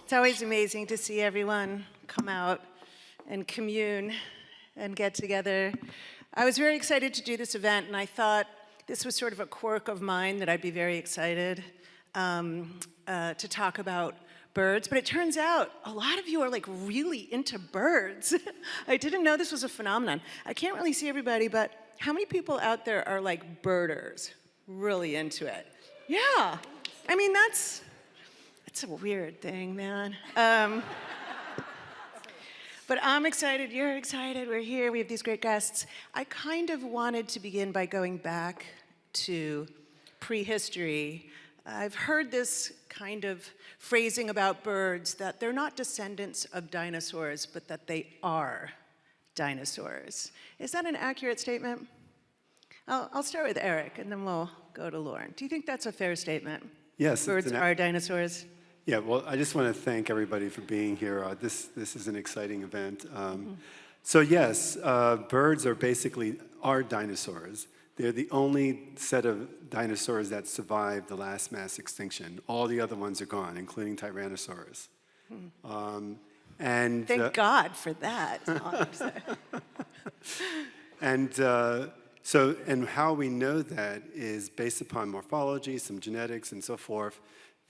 It's always amazing to see everyone come out and commune and get together. I was very excited to do this event, and I thought this was sort of a quirk of mine that I'd be very excited to talk about birds, but it turns out a lot of you are like really into birds. I didn't know this was a phenomenon. I can't really see everybody, but how many people out there are like birders, really into it? Yeah, I mean, that's a weird thing, man. But I'm excited, you're excited, we're here, we have these great guests. I kind of wanted to begin by going back to prehistory. I've heard this kind of phrasing about birds, that they're not descendants of dinosaurs, but that they are dinosaurs. Is that an accurate statement? I'll start with Erich, and then we'll go to Lauren. Do you think that's a fair statement? Yes. Birds are dinosaurs? Yeah, well, I just want to thank everybody for being here. This is an exciting event. So yes, birds are basically dinosaurs. They're the only set of dinosaurs that survived the last mass extinction. All the other ones are gone, including Tyrannosaurus. And thank God for that. And how we know that is based upon morphology, some genetics, and so forth,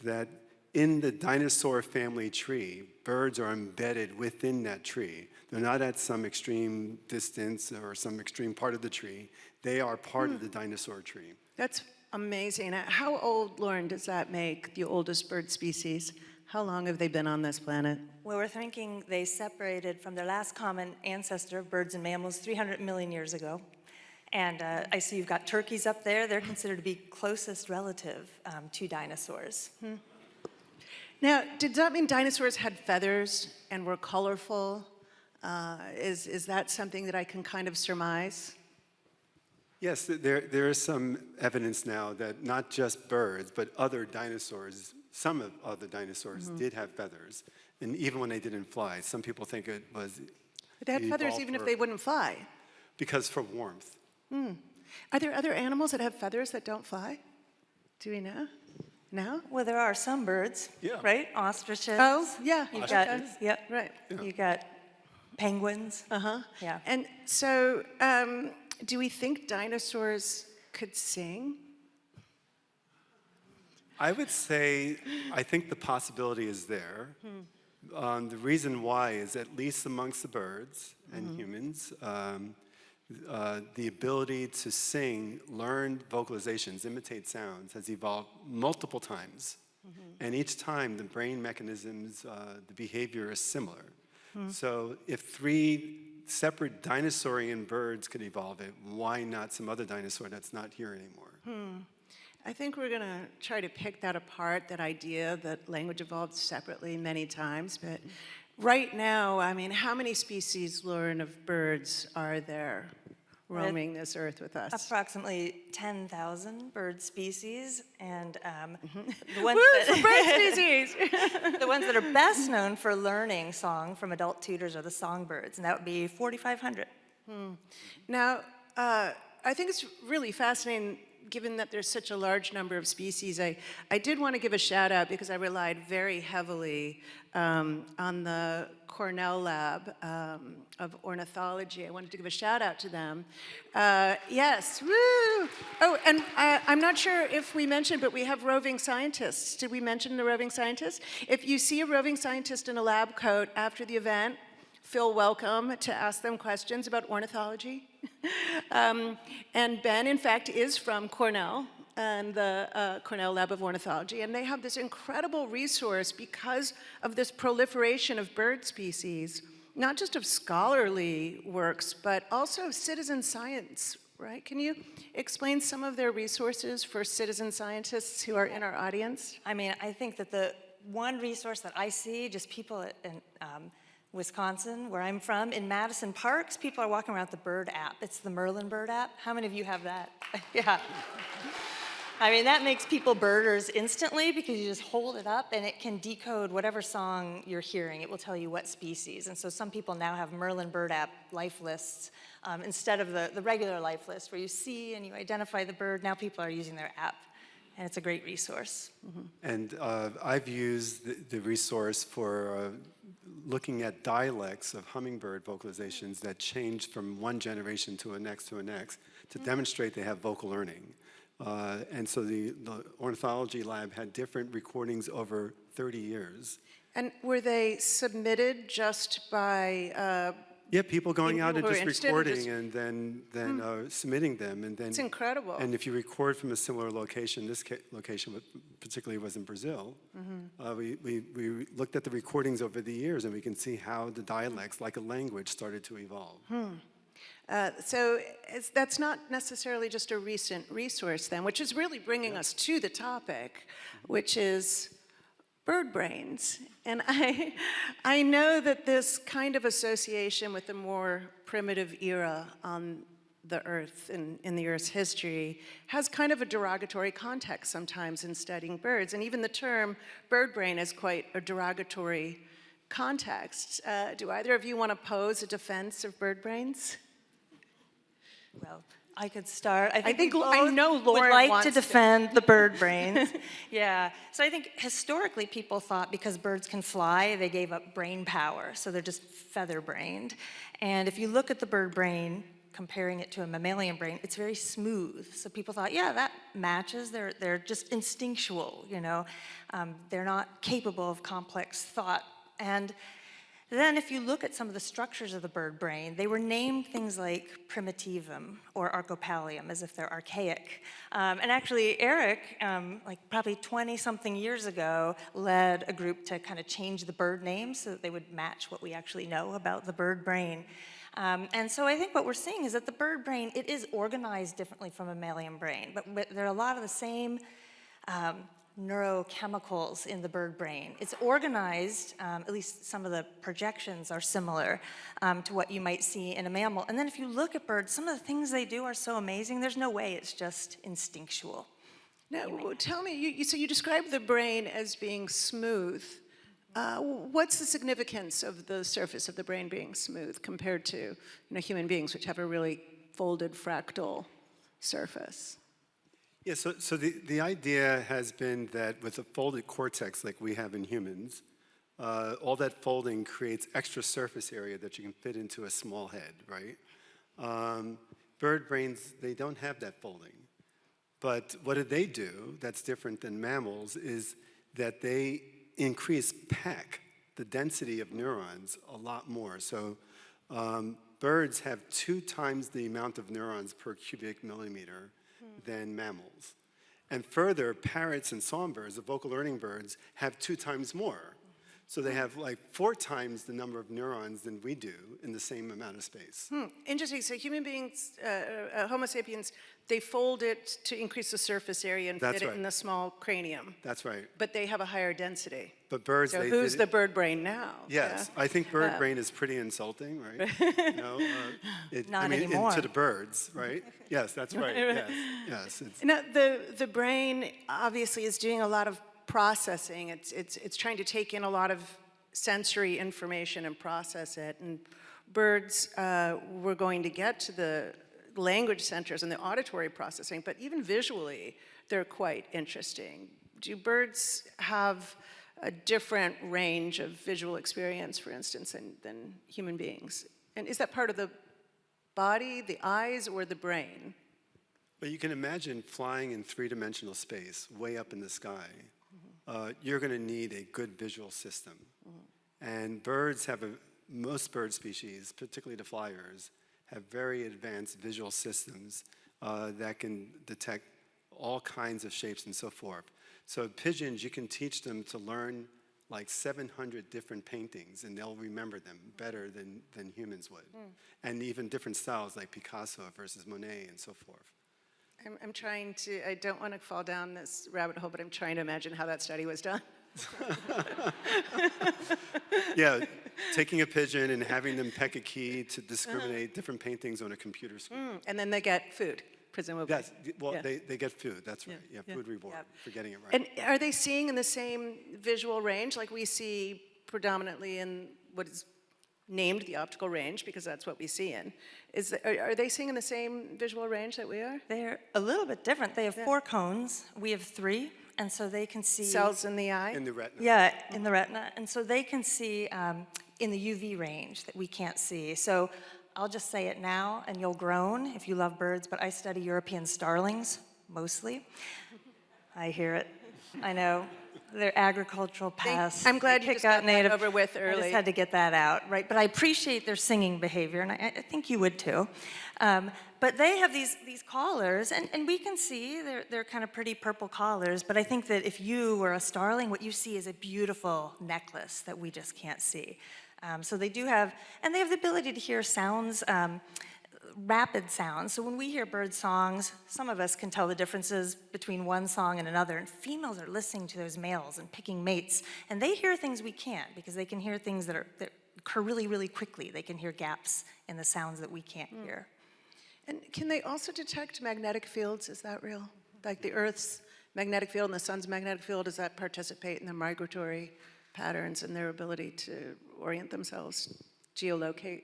that in the dinosaur family tree, birds are embedded within that tree. They're not at some extreme distance or some extreme part of the tree. They are part of the dinosaur tree. That's amazing. How old, Lauren, does that make the oldest bird species? How long have they been on this planet? Well, we're thinking they separated from their last common ancestor, birds and mammals, 300 million years ago. And I see you've got turkeys up there. They're considered to be closest relative to dinosaurs. Now, did that mean dinosaurs had feathers and were colorful? Is that something that I can kind of surmise? Yes, there is some evidence now that not just birds, but other dinosaurs, some of other dinosaurs did have feathers. And even when they didn't fly, some people think it was... They had feathers even if they wouldn't fly? Because for warmth. Are there other animals that have feathers that don't fly? Do we know? No? Well, there are some birds, right? Ostriches. Oh, yeah. You've got, right. Yeah. You've got penguins. Yeah. And so, do we think dinosaurs could sing? I would say, I think the possibility is there. The reason why is, at least amongst the birds and humans, the ability to sing, learn vocalizations, imitate sounds has evolved multiple times. And each time the brain mechanisms, the behavior is similar. So if 3 separate dinosaurian birds could evolve it, why not some other dinosaur that's not here anymore? I think we're going to try to pick that apart, that idea that language evolved separately many times. But right now, I mean, how many species, Lauren, of birds are there roaming this earth with us? Approximately 10,000 bird species, and the ones for bird species! The ones that are best known for learning song from adult tutors are the songbirds, and that would be 4,500. Now, I think it's really fascinating, given that there's such a large number of species. I did want to give a shout out because I relied very heavily on the Cornell lab of ornithology. I wanted to give a shout out to them. Yes, woo! Oh, and I'm not sure if we mentioned, but we have roving scientists. Did we mention the roving scientists? If you see a roving scientist in a lab coat after the event, feel welcome to ask them questions about ornithology. And Ben, in fact, is from Cornell and the Cornell Lab of Ornithology, and they have this incredible resource because of this proliferation of bird species, not just of scholarly works, but also of citizen science, right? Can you explain some of their resources for citizen scientists who are in our audience? I mean, I think that the one resource that I see, just people in Wisconsin, where I'm from, in Madison Parks, people are walking around with the bird app. It's the Merlin bird app. How many of you have that? Yeah. I mean, that makes people birders instantly because you just hold it up and it can decode whatever song you're hearing. It will tell you what species. And so some people now have Merlin bird app life lists instead of the regular life list where you see and you identify the bird. Now people are using their app and it's a great resource. And I've used the resource for looking at dialects of hummingbird vocalizations that change from one generation to a next to demonstrate they have vocal learning. And so the ornithology lab had different recordings over 30 years. And were they submitted just by Yeah, people going out and people who are just interested recording and then submitting them. And then It's incredible. And if you record from a similar location, this location particularly was in Brazil, we looked at the recordings over the years and we can see how the dialects, like a language, started to evolve. So that's not necessarily just a recent resource then, which is really bringing us to the topic, which is Birdbrains. And I know that this kind of association with the more primitive era on the Earth, in the Earth's history, has kind of a derogatory context sometimes in studying birds. And even the term birdbrain is quite a derogatory context. Do either of you want to pose a defense of birdbrains? Well, I could start. I know Lauren would like wants to defend the bird brains. Yeah. So I think historically people thought because birds can fly, they gave up brain power. So they're just feather-brained. And if you look at the bird brain, comparing it to a mammalian brain, it's very smooth. So people thought, yeah, that matches. They're just instinctual, you know. They're not capable of complex thought. And then if you look at some of the structures of the bird brain, they were named things like primitivum or archopalium, as if they're archaic. And actually, Erich, like probably 20-something years ago, led a group to kind of change the bird names so that they would match what we actually know about the bird brain. And so I think what we're seeing is that the bird brain, it is organized differently from a mammalian brain, but there are a lot of the same neurochemicals in the bird brain. It's organized, at least some of the projections are similar to what you might see in a mammal. And then if you look at birds, some of the things they do are so amazing, there's no way it's just instinctual. Now, tell me, so you describe the brain as being smooth. What's the significance of the surface of the brain being smooth compared to human beings, which have a really folded fractal surface? Yeah, so the idea has been that with a folded cortex like we have in humans, all that folding creates extra surface area that you can fit into a small head, right? Bird brains, they don't have that folding. But what do that's different than mammals is that they increase PAC, the density of neurons, a lot more. So birds have 2 times the amount of neurons per cubic millimeter than mammals. And further, parrots and songbirds, the vocal learning birds, have 2 times more. So they have like 4 times the number of neurons than we do in the same amount of space. Interesting. So human beings, Homo sapiens, they fold it to increase the surface area and fit it in the small cranium. That's right. But they have a higher density. But birds, so who's the bird brain now? Yes, I think bird brain is pretty insulting, right? Not anymore. To the birds, right? Yes, that's right. Yes. Now, the brain obviously is doing a lot of processing. It's trying to take in a lot of sensory information and process it. And birds, we're going to get to the language centers and the auditory processing, but even visually, they're quite interesting. Do birds have a different range of visual experience, for instance, than human beings? And is that part of the body, the eyes, or the brain? Well, you can imagine flying in 3-dimensional space, way up in the sky. You're going to need a good visual system. And birds have most bird species, particularly the flyers, have very advanced visual systems that can detect all kinds of shapes and so forth. So pigeons, you can teach them to learn like 700 different paintings, and they'll remember them better than humans would. And even different styles like Picasso versus Monet and so forth. I'm trying to, I don't want to fall down this rabbit hole, but I'm trying to imagine how that study was done. Yeah, taking a pigeon and having them peck a key to discriminate different paintings on a computer screen. And then they get food, presumably. Yes, well, they get food, that's right. Yeah, food reward, for getting it right. And are they seeing in the same visual range like we see predominantly in what is named the optical range because that's what we see in. Are they seeing in the same visual range that we are? They're a little bit different. They have 4 cones. We have 3, and so they can see... Cells in the eye? In the retina. Yeah, in the retina. And so they can see in the UV range that we can't see. So I'll just say it now, and you'll groan if you love birds, but I study European starlings, mostly. I hear it. I know. They're agricultural pests. I'm glad They you kick just out got that native. over with I early. just had to get that out, right? But I appreciate their singing behavior, and I think you would too. But they have these collars, and we can see they're kind of pretty purple collars, but I think that if you were a starling, what you see is a beautiful necklace that we just can't see. So they do have, and they have the ability to hear sounds, rapid sounds. So when we hear bird songs, some of us can tell the differences between one song and another, and females are listening to those males and picking mates, and they hear things we can't because they can hear things that occur really, really quickly. They can hear gaps in the sounds that we can't hear. And can they also detect magnetic fields? Is that real? Like the Earth's magnetic field and the sun's magnetic field, does that participate in the migratory patterns and their ability to orient themselves, geolocate?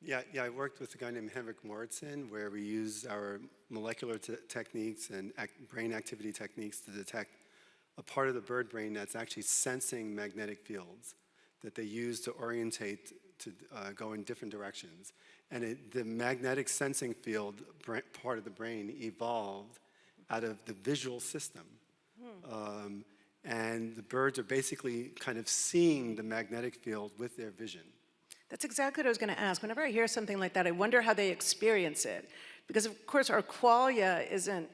Yeah, I worked with a guy named Henrik Moritzen, where we use our molecular techniques and brain activity techniques to detect a part of the bird brain that's actually sensing magnetic fields that they use to orientate to go in different directions. And the magnetic sensing field part of the brain evolved out of the visual system. And the birds are basically kind of seeing the magnetic field with their vision. That's exactly what I was going to ask. Whenever I hear something like that, I wonder how they experience it. Because, of course, our qualia isn't,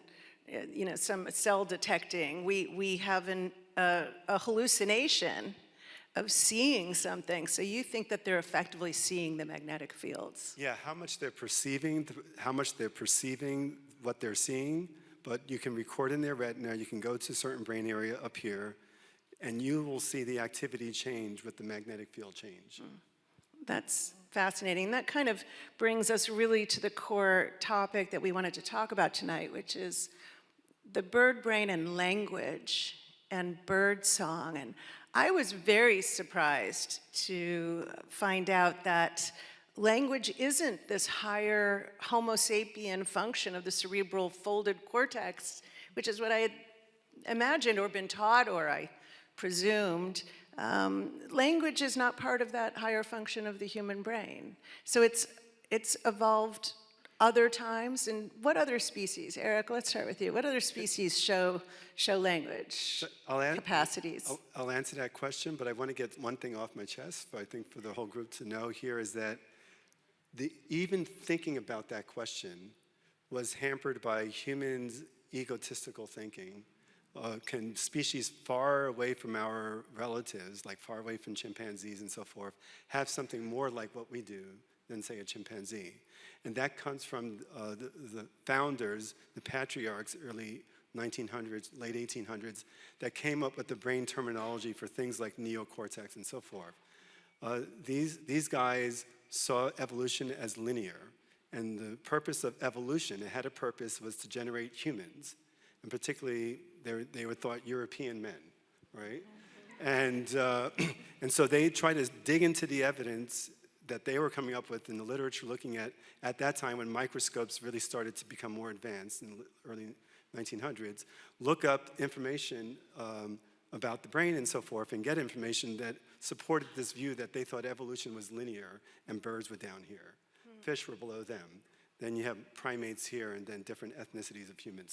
some cell detecting. We have a hallucination of seeing something. So you think that they're effectively seeing the magnetic fields. Yeah, how much they're perceiving what they're seeing, but you can record in their retina, you can go to a certain brain area up here, and you will see the activity change with the magnetic field change. That's fascinating. That kind of brings us really to the core topic that we wanted to talk about tonight, which is the bird brain and language and bird song. And I was very surprised to find out that language isn't this higher Homo sapien function of the cerebral folded cortex, which is what I had imagined or been taught or I presumed. Language is not part of that higher function of the human brain. So it's evolved other times. And what other species? Erich, let's start with you. What other species show language capacities? I'll answer that question, but I want to get one thing off my chest, I think for the whole group to know here, is that even thinking about that question was hampered by humans' egotistical thinking. Can species far away from our relatives, like far away from chimpanzees and so forth, have something more like what we do than, say, a chimpanzee? And that comes from the founders, the patriarchs, early 1900s, late 1800s, that came up with the brain terminology for things like neocortex and so forth. These guys saw evolution as linear, and the purpose of evolution, it had a purpose, was to generate humans. And particularly, they were thought European men, right? And so they tried to dig into the evidence that they were coming up with in the literature, looking at that time when microscopes really started to become more advanced in the early 1900s, look up information about the brain and so forth, and get information that supported this view that they thought evolution was linear and birds were down here. Fish were below them. Then you have primates here, and then different ethnicities of humans.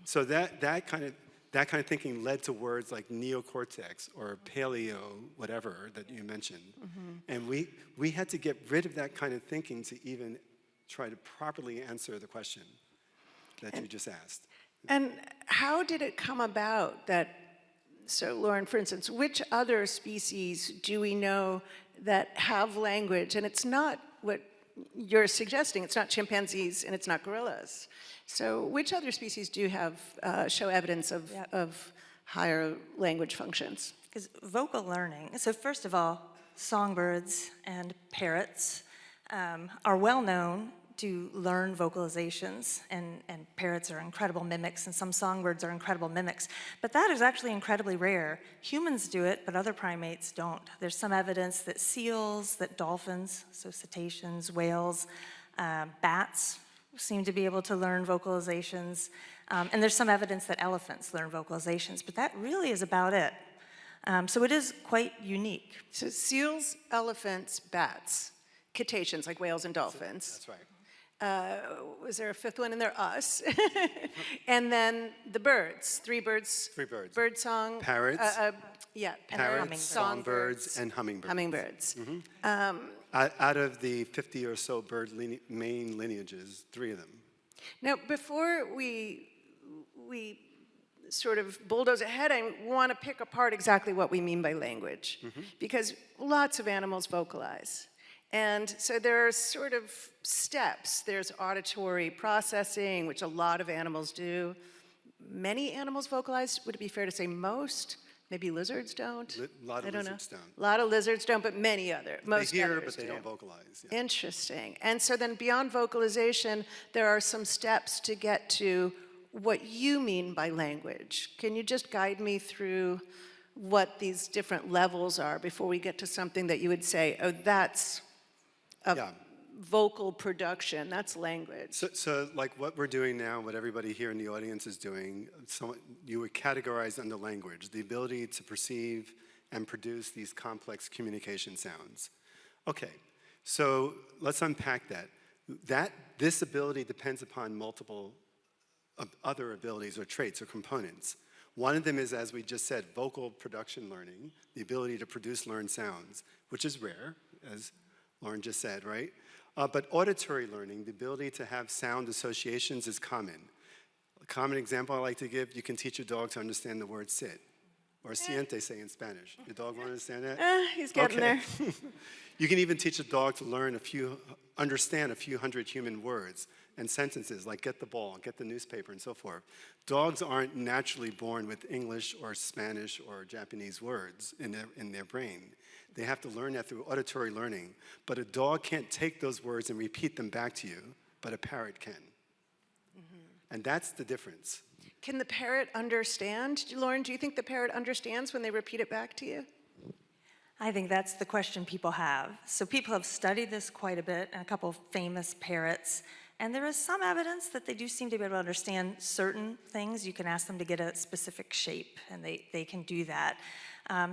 So that kind of thinking led to words like neocortex or paleo, whatever that you mentioned. And we had to get rid of that kind of thinking to even try to properly answer the question that you just asked. And how did it come about that? So, Lauren, for instance, which other species do we know that have language? And it's not what you're suggesting. It's not chimpanzees and it's not gorillas. So which other species do have show evidence of higher language functions? Because vocal learning, so first of all, songbirds and parrots are well known to learn vocalizations, and parrots are incredible mimics, and some songbirds are incredible mimics. But that is actually incredibly rare. Humans do it, but other primates don't. There's some evidence that seals, that dolphins, so cetaceans, whales, bats seem to be able to learn vocalizations. And there's some evidence that elephants learn vocalizations, but that really is about it. So it is quite unique. So seals, elephants, bats, cetaceans like whales and dolphins. That's right. Was there a fifth one in there? Us. And then the birds, three birds. Three birds. Bird song. Parrots. Yeah. Parrots, songbirds, songbirds, and hummingbirds. Hummingbirds. Out of the 50 or so bird main lineages, 3 of them. Now, before we sort of bulldoze ahead, I want to pick apart exactly what we mean by language, because lots of animals vocalize. And so there are sort of steps. There's auditory processing, which a lot of animals do. Many animals vocalize. Would it be fair to say most? Maybe lizards don't? A lot of lizards don't. A lot of lizards don't, but most they hear, others but they do. don't vocalize. Yeah. Interesting. And so then beyond vocalization, there are some steps to get to what you mean by language. Can you just guide me through what these different levels are before we get to something that you would say, oh, that's a vocal production, that's language? So like what we're doing now, what everybody here in the audience is doing, you would categorize under language, the ability to perceive and produce these complex communication sounds. Okay, so let's unpack that. This ability depends upon multiple other abilities or traits or components. One of them is, as we just said, vocal production learning, the ability to produce learned sounds, which is rare, as Lauren just said, right? But auditory learning, the ability to have sound associations, is common. A common example I like to give, you can teach a dog to understand the word sit, or siente, say in Spanish. Your dog won't understand that? He's getting there. You can even teach a dog to understand a few hundred human words and sentences, like get the ball, get the newspaper, and so forth. Dogs aren't naturally born with English or Spanish or Japanese words in their brain. They have to learn that through auditory learning. But a dog can't take those words and repeat them back to you, but a parrot can. And that's the difference. Can the parrot understand? Lauren, do you think the parrot understands when they repeat it back to you? I think that's the question people have. So people have studied this quite a bit, and a couple of famous parrots. And there is some evidence that they do seem to be able to understand certain things. You can ask them to get a specific shape, and they can do that.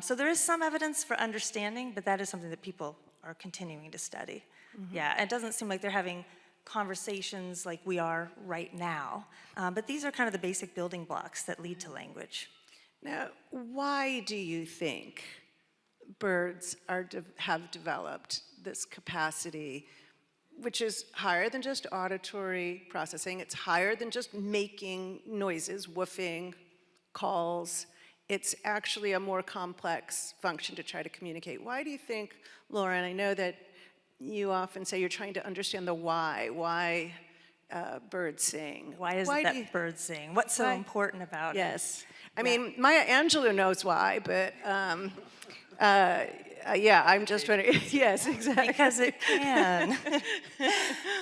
So there is some evidence for understanding, but that is something that people are continuing to study. Yeah, it doesn't seem like they're having conversations like we are right now. But these are kind of the basic building blocks that lead to language. Now, why do you think birds have developed this capacity, which is higher than just auditory processing? It's higher than just making noises, woofing, calls. It's actually a more complex function to try to communicate. Why do you think, Lauren, I know that you often say you're trying to understand the why birds sing. Why is it that birds sing? What's so important about it? Yes. I mean, Maya Angelou knows why, but yeah, I'm just trying to, yes, exactly. Because it can.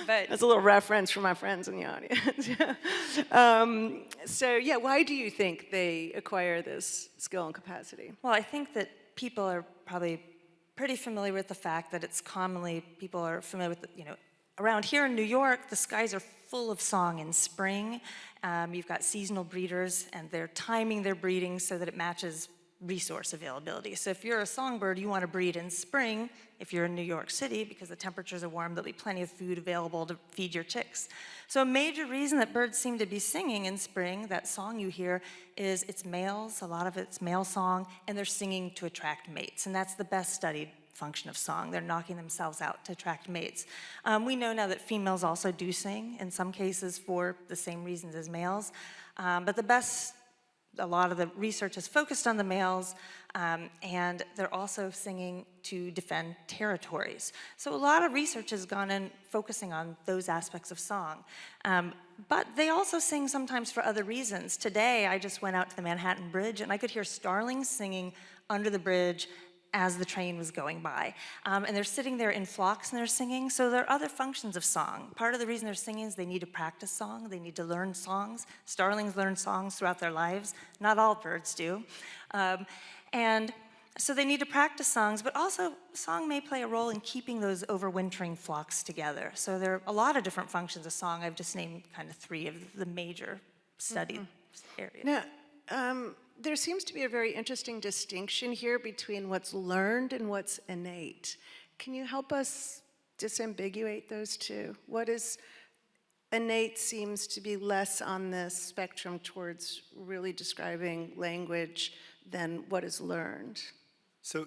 But that's a little reference for my friends in the audience. So yeah, why do you think they acquire this skill and capacity? Well, I think that people are probably pretty familiar with the fact that people are familiar with, around here in New York, the skies are full of song in spring. You've got seasonal breeders, and they're timing their breeding so that it matches resource availability. So if you're a songbird, you want to breed in spring. If you're in New York City, because the temperatures are warm, there'll be plenty of food available to feed your chicks. So a major reason that birds seem to be singing in spring, that song you hear, is it's males, a lot of it's male song, and they're singing to attract mates. And that's the best studied function of song. They're knocking themselves out to attract mates. We know now that females also do sing, in some cases for the same reasons as males. But a lot of the research is focused on the males, and they're also singing to defend territories. So a lot of research has gone in focusing on those aspects of song. But they also sing sometimes for other reasons. Today, I just went out to the Manhattan Bridge, and I could hear starlings singing under the bridge as the train was going by. And they're sitting there in flocks and they're singing, so there are other functions of song. Part of the reason they're singing is they need to practice song, they need to learn songs. Starlings learn songs throughout their lives. Not all birds do. And so they need to practice songs, but also song may play a role in keeping those overwintering flocks together. So there are a lot of different functions of song. I've just named kind of 3 of the major studied areas. Now, there seems to be a very interesting distinction here between what's learned and what's innate. Can you help us disambiguate those two? What is innate seems to be less on the spectrum towards really describing language than what is learned. So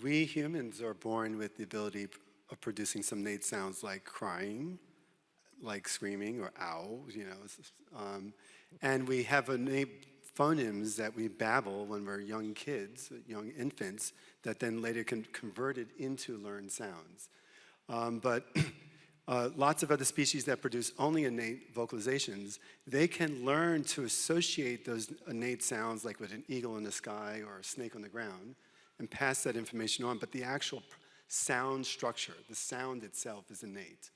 we humans are born with the ability of producing some innate sounds like crying, like screaming or ow, and we have innate phonemes that we babble when we're young kids, young infants, that then later can convert it into learned sounds. But lots of other species that produce only innate vocalizations, they can learn to associate those innate sounds like with an eagle in the sky or a snake on the ground and pass that information on, but the actual sound structure, the sound itself is innate.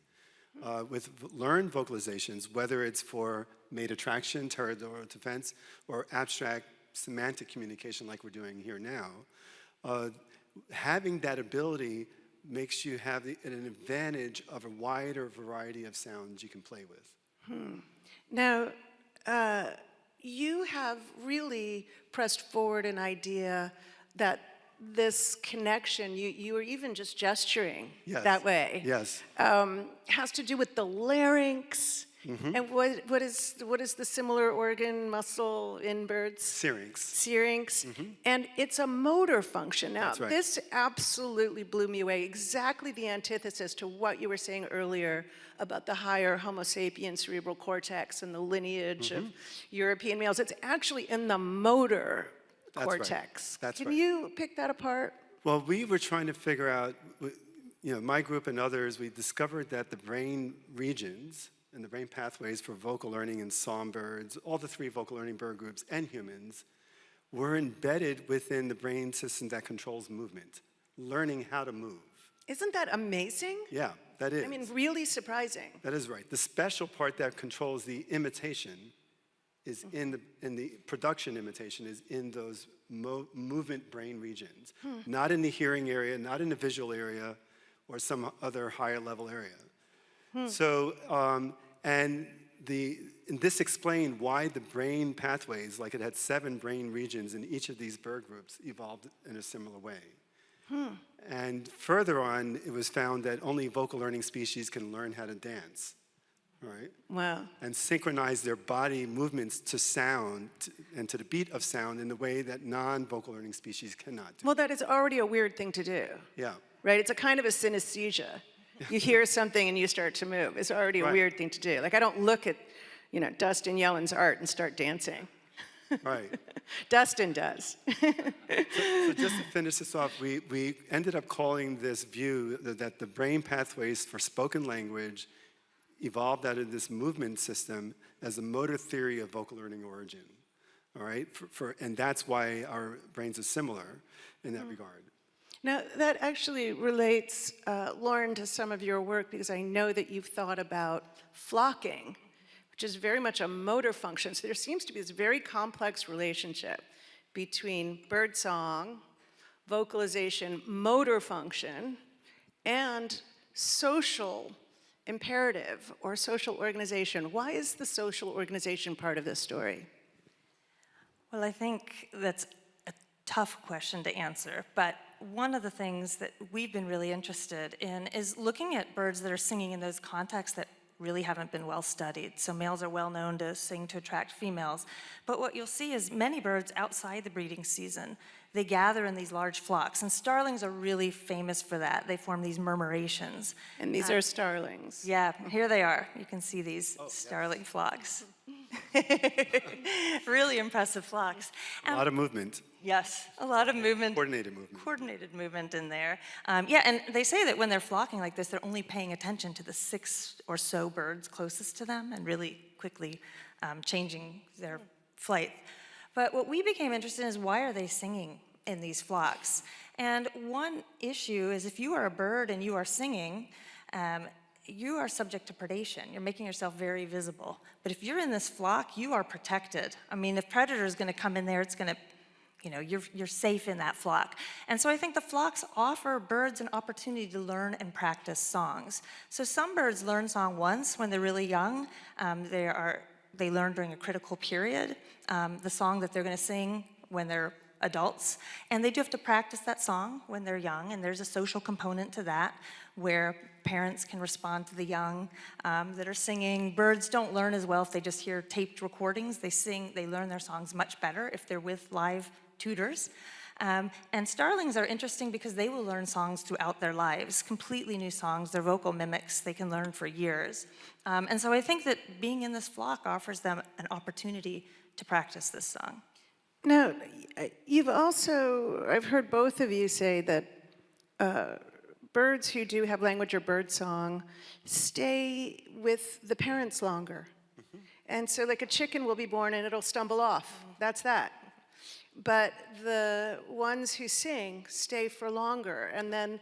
With learned vocalizations, whether it's for mate attraction, territorial defense, or abstract semantic communication like we're doing here now, having that ability makes you have an advantage of a wider variety of sounds you can play with. Now, you have really pressed forward an idea that this connection, you were even just gesturing that way. Yes. Has to do with the larynx. And what is the similar organ muscle in birds? Syrinx. Syrinx. And it's a motor function. Now, That's right. this absolutely blew me away. Exactly the antithesis to what you were saying earlier about the higher Homo sapien cerebral cortex and the lineage of European males. It's actually in the motor cortex. That's Can right. you pick that apart? Well, we were trying to figure out, my group and others, we discovered that the brain regions and the brain pathways for vocal learning in songbirds, all the 3 vocal learning bird groups and humans, were embedded within the brain system that controls movement, learning how to move. Isn't that amazing? Yeah, that is. I mean, really surprising. That is right. The special part that controls the imitation is in the production imitation is in those movement brain regions, not in the hearing area, not in the visual area, or some other higher level area. So, and this explained why the brain pathways, like it had 7 brain regions in each of these bird groups, evolved in a similar way. And further on, it was found that only vocal learning species can learn how to dance. Right? Wow. And synchronize their body movements to sound and to the beat of sound in the way that non-vocal learning species cannot do. Well, that is already a weird thing to do. Yeah. Right? It's a kind of a synesthesia. You hear something and you start to move. It's already a weird thing to do. Like, I don't look at, Dustin Yellen's art and start dancing. Right. Dustin does. So just to finish this off, we ended up calling this view that the brain pathways for spoken language evolved out of this movement system as a motor theory of vocal learning origin, all right? And that's why our brains are similar in that regard. Now, that actually relates, Lauren, to some of your work, because I know that you've thought about flocking, which is very much a motor function. So there seems to be this very complex relationship between birdsong, vocalization, motor function, and social imperative or social organization. Why is the social organization part of this story? Well, I think that's a tough question to answer, but one of the things that we've been really interested in is looking at birds that are singing in those contexts that really haven't been well studied. So males are well known to sing to attract females, but what you'll see is many birds outside the breeding season, they gather in these large flocks, and starlings are really famous for that. They form these murmurations. And these are starlings. Yeah, here they are. You can see these starling flocks. Really impressive flocks. A lot of movement. Yes, a lot of movement. Coordinated movement. Coordinated movement in there. Yeah, and they say that when they're flocking like this, they're only paying attention to the 6 or so birds closest to them and really quickly changing their flight. But what we became interested in is why are they singing in these flocks? And one issue is if you are a bird and you are singing, you are subject to predation. You're making yourself very visible. But if you're in this flock, you are protected. I mean, if predator is going to come in there, it's going to, you're safe in that flock. And so I think the flocks offer birds an opportunity to learn and practice songs. So some birds learn song once when they're really young. They learn during a critical period, the song that they're going to sing when they're adults. And they do have to practice that song when they're young, and there's a social component to that where parents can respond to the young that are singing. Birds don't learn as well if they just hear taped recordings. They learn their songs much better if they're with live tutors. And starlings are interesting because they will learn songs throughout their lives, completely new songs. They're vocal mimics they can learn for years. And so I think that being in this flock offers them an opportunity to practice this song. Now, I've heard both of you say that birds who do have language or bird song stay with the parents longer. And so like a chicken will be born and it'll stumble off. That's that. But the ones who sing stay for longer, and then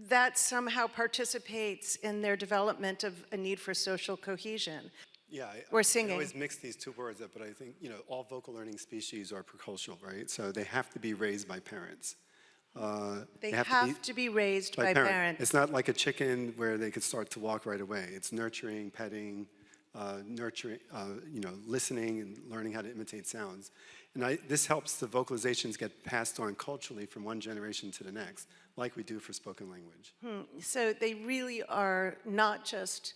that somehow participates in their development of a need for social cohesion. Yeah, or singing. I always mix these two words up, but I think, all vocal learning species are precocial, right? So they have to be raised by parents. They have to be raised by parents. It's not like a chicken where they could start to walk right away. It's nurturing, petting, listening and learning how to imitate sounds. And this helps the vocalizations get passed on culturally from one generation to the next, like we do for spoken language. So they really are not just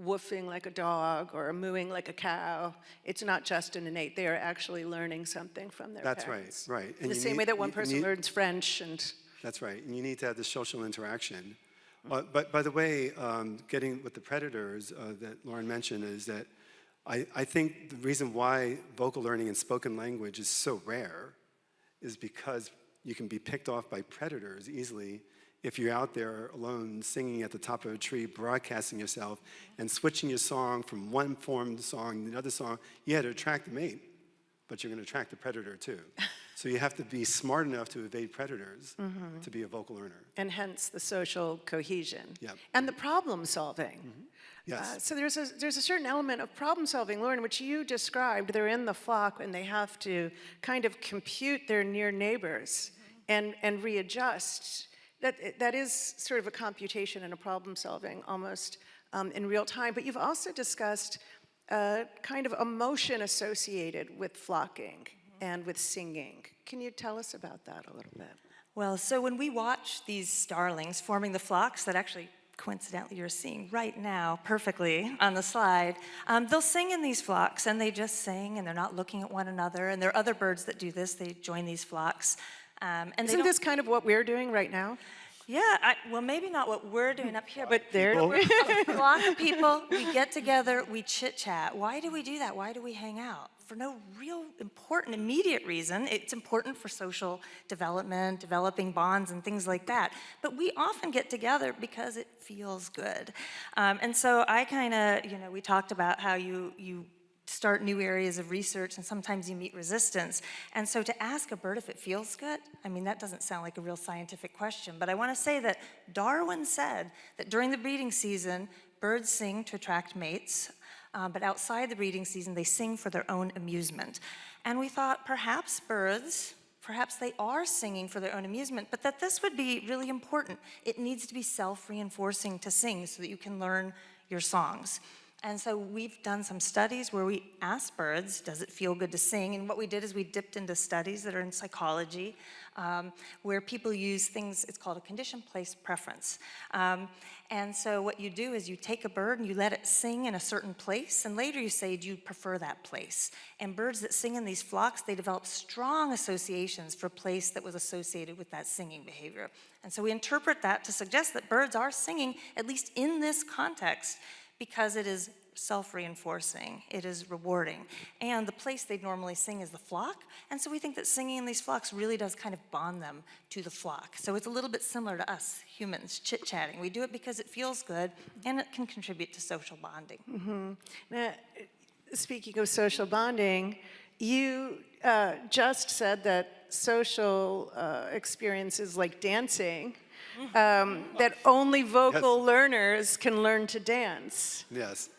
woofing like a dog or mooing like a cow. It's not just an innate. They are actually learning something from their parents. That's right. In the same way that one person learns French and... That's right, and you need to have the social interaction. But by the way, getting with the predators that Lauren mentioned is that I think the reason why vocal learning in spoken language is so rare is because you can be picked off by predators easily if you're out there alone singing at the top of a tree, broadcasting yourself, and switching your song from one form of the song to another song. You had to attract a mate, but you're going to attract the predator too. So you have to be smart enough to evade predators to be a vocal learner. And hence the social cohesion. Yep. And the problem solving. Yes. So there's a certain element of problem solving, Lauren, which you described. They're in the flock and they have to kind of compute their near neighbors and readjust. That is sort of a computation and a problem solving almost in real time. But you've also discussed kind of emotion associated with flocking and with singing. Can you tell us about that a little bit? Well, so when we watch these starlings forming the flocks that actually coincidentally you're seeing right now perfectly on the slide, they'll sing in these flocks, and they just sing, and they're not looking at one another. And there are other birds that do this. They join these flocks. Isn't this kind of what we're doing right now? Yeah, well, maybe not what we're doing up here, But they're doing a flock of people, we get together, we chit-chat. Why do we do that? Why do we hang out? For no real important immediate reason. It's important for social development, developing bonds and things like that. But we often get together because it feels good. And so I kind of, we talked about how you start new areas of research, and sometimes you meet resistance. And so to ask a bird if it feels good, I mean, that doesn't sound like a real scientific question, but I want to say that Darwin said that during the breeding season, birds sing to attract mates, but outside the breeding season, they sing for their own amusement. And we thought perhaps birds, perhaps they are singing for their own amusement, but that this would be really important. It needs to be self-reinforcing to sing so that you can learn your songs. And so we've done some studies where we asked birds, does it feel good to sing? And what we did is we dipped into studies that are in psychology, where people use things, it's called a condition-place preference. And so what you do is you take a bird and you let it sing in a certain place, and later you say, do you prefer that place? And birds that sing in these flocks, they develop strong associations for place that was associated with that singing behavior. And so we interpret that to suggest that birds are singing, at least in this context, because it is self-reinforcing, it is rewarding. And the place they'd normally sing is the flock, and so we think that singing in these flocks really does kind of bond them to the flock. So it's a little bit similar to us humans, chit-chatting. We do it because it feels good, and it can contribute to social bonding. Now, speaking of social bonding, you just said that social experiences like dancing, that only vocal learners can learn to dance. Yes.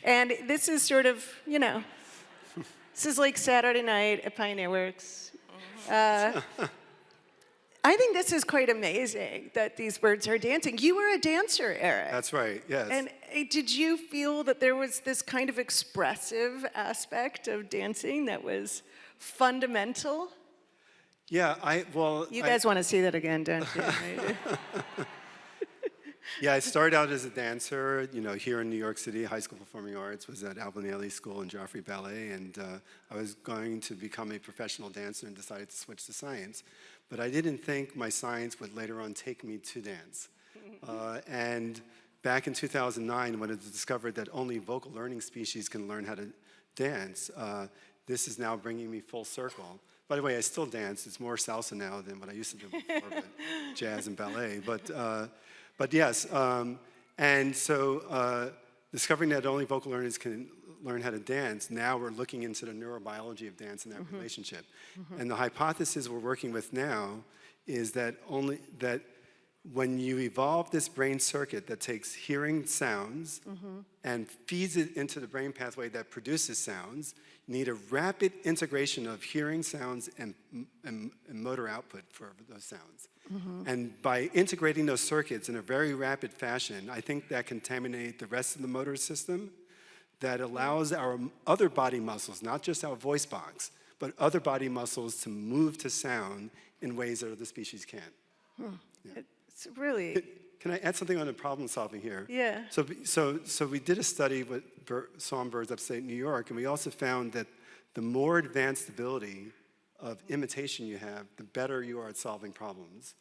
And this is sort of, you know, this is like Saturday night at Pioneer Works. I think this is quite amazing that these birds are dancing. You were a dancer, Erich. That's right, yes. And did you feel that there was this kind of expressive aspect of dancing that was fundamental? Yeah, You guys want to see that again, don't you? Yeah, I started out as a dancer, you know, here in New York City. High School Performing Arts was at Albinelli School and Joffrey Ballet, and I was going to become a professional dancer and decided to switch to science. But I didn't think my science would later on take me to dance. And back in 2009, when it was discovered that only vocal learning species can learn how to dance, this is now bringing me full circle. By the way, I still dance. It's more salsa now than what I used to do before, but jazz and ballet. But yes, and so discovering that only vocal learners can learn how to dance, now we're looking into the neurobiology of dance and that relationship. And the hypothesis we're working with now is that when you evolve this brain circuit that takes hearing sounds and feeds it into the brain pathway that produces sounds, you need a rapid integration of hearing sounds and motor output for those sounds. And by integrating those circuits in a very rapid fashion, I think that contaminates the rest of the motor system that allows our other body muscles, not just our voice box, but other body muscles to move to sound in ways that other species can't. Yeah. It's really... Can I add something on the problem solving here? Yeah. So we did a study with songbirds upstate New York, and we also found that the more advanced ability of imitation you have, the better you are at solving problems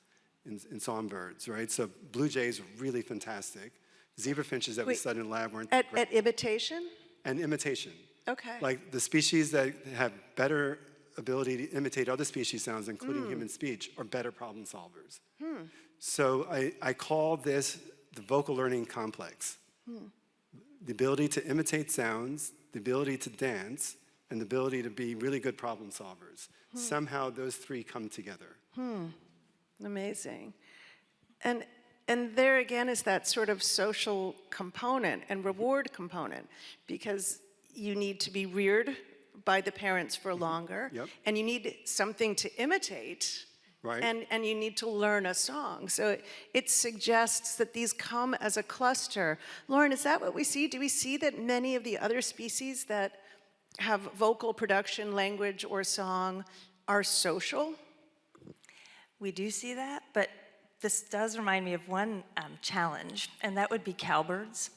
in songbirds, right? So blue jays are really fantastic. Zebra finches that we studied in the lab weren't great. At imitation? And imitation. Okay. Like the species that have better ability to imitate other species sounds, including human speech, are better problem solvers. So I call this the vocal learning complex. The ability to imitate sounds, the ability to dance, and the ability to be really good problem solvers. Somehow those three come together. Amazing. And there again is that sort of social component and reward component, because you need to be reared by the parents for longer, and you need something to imitate, and you need to learn a song. So it suggests that these come as a cluster. Lauren, is that what we see? Do we see that many of the other species that have vocal production, language, or song are social? We do see that, but this does remind me of one challenge, and that would be cowbirds.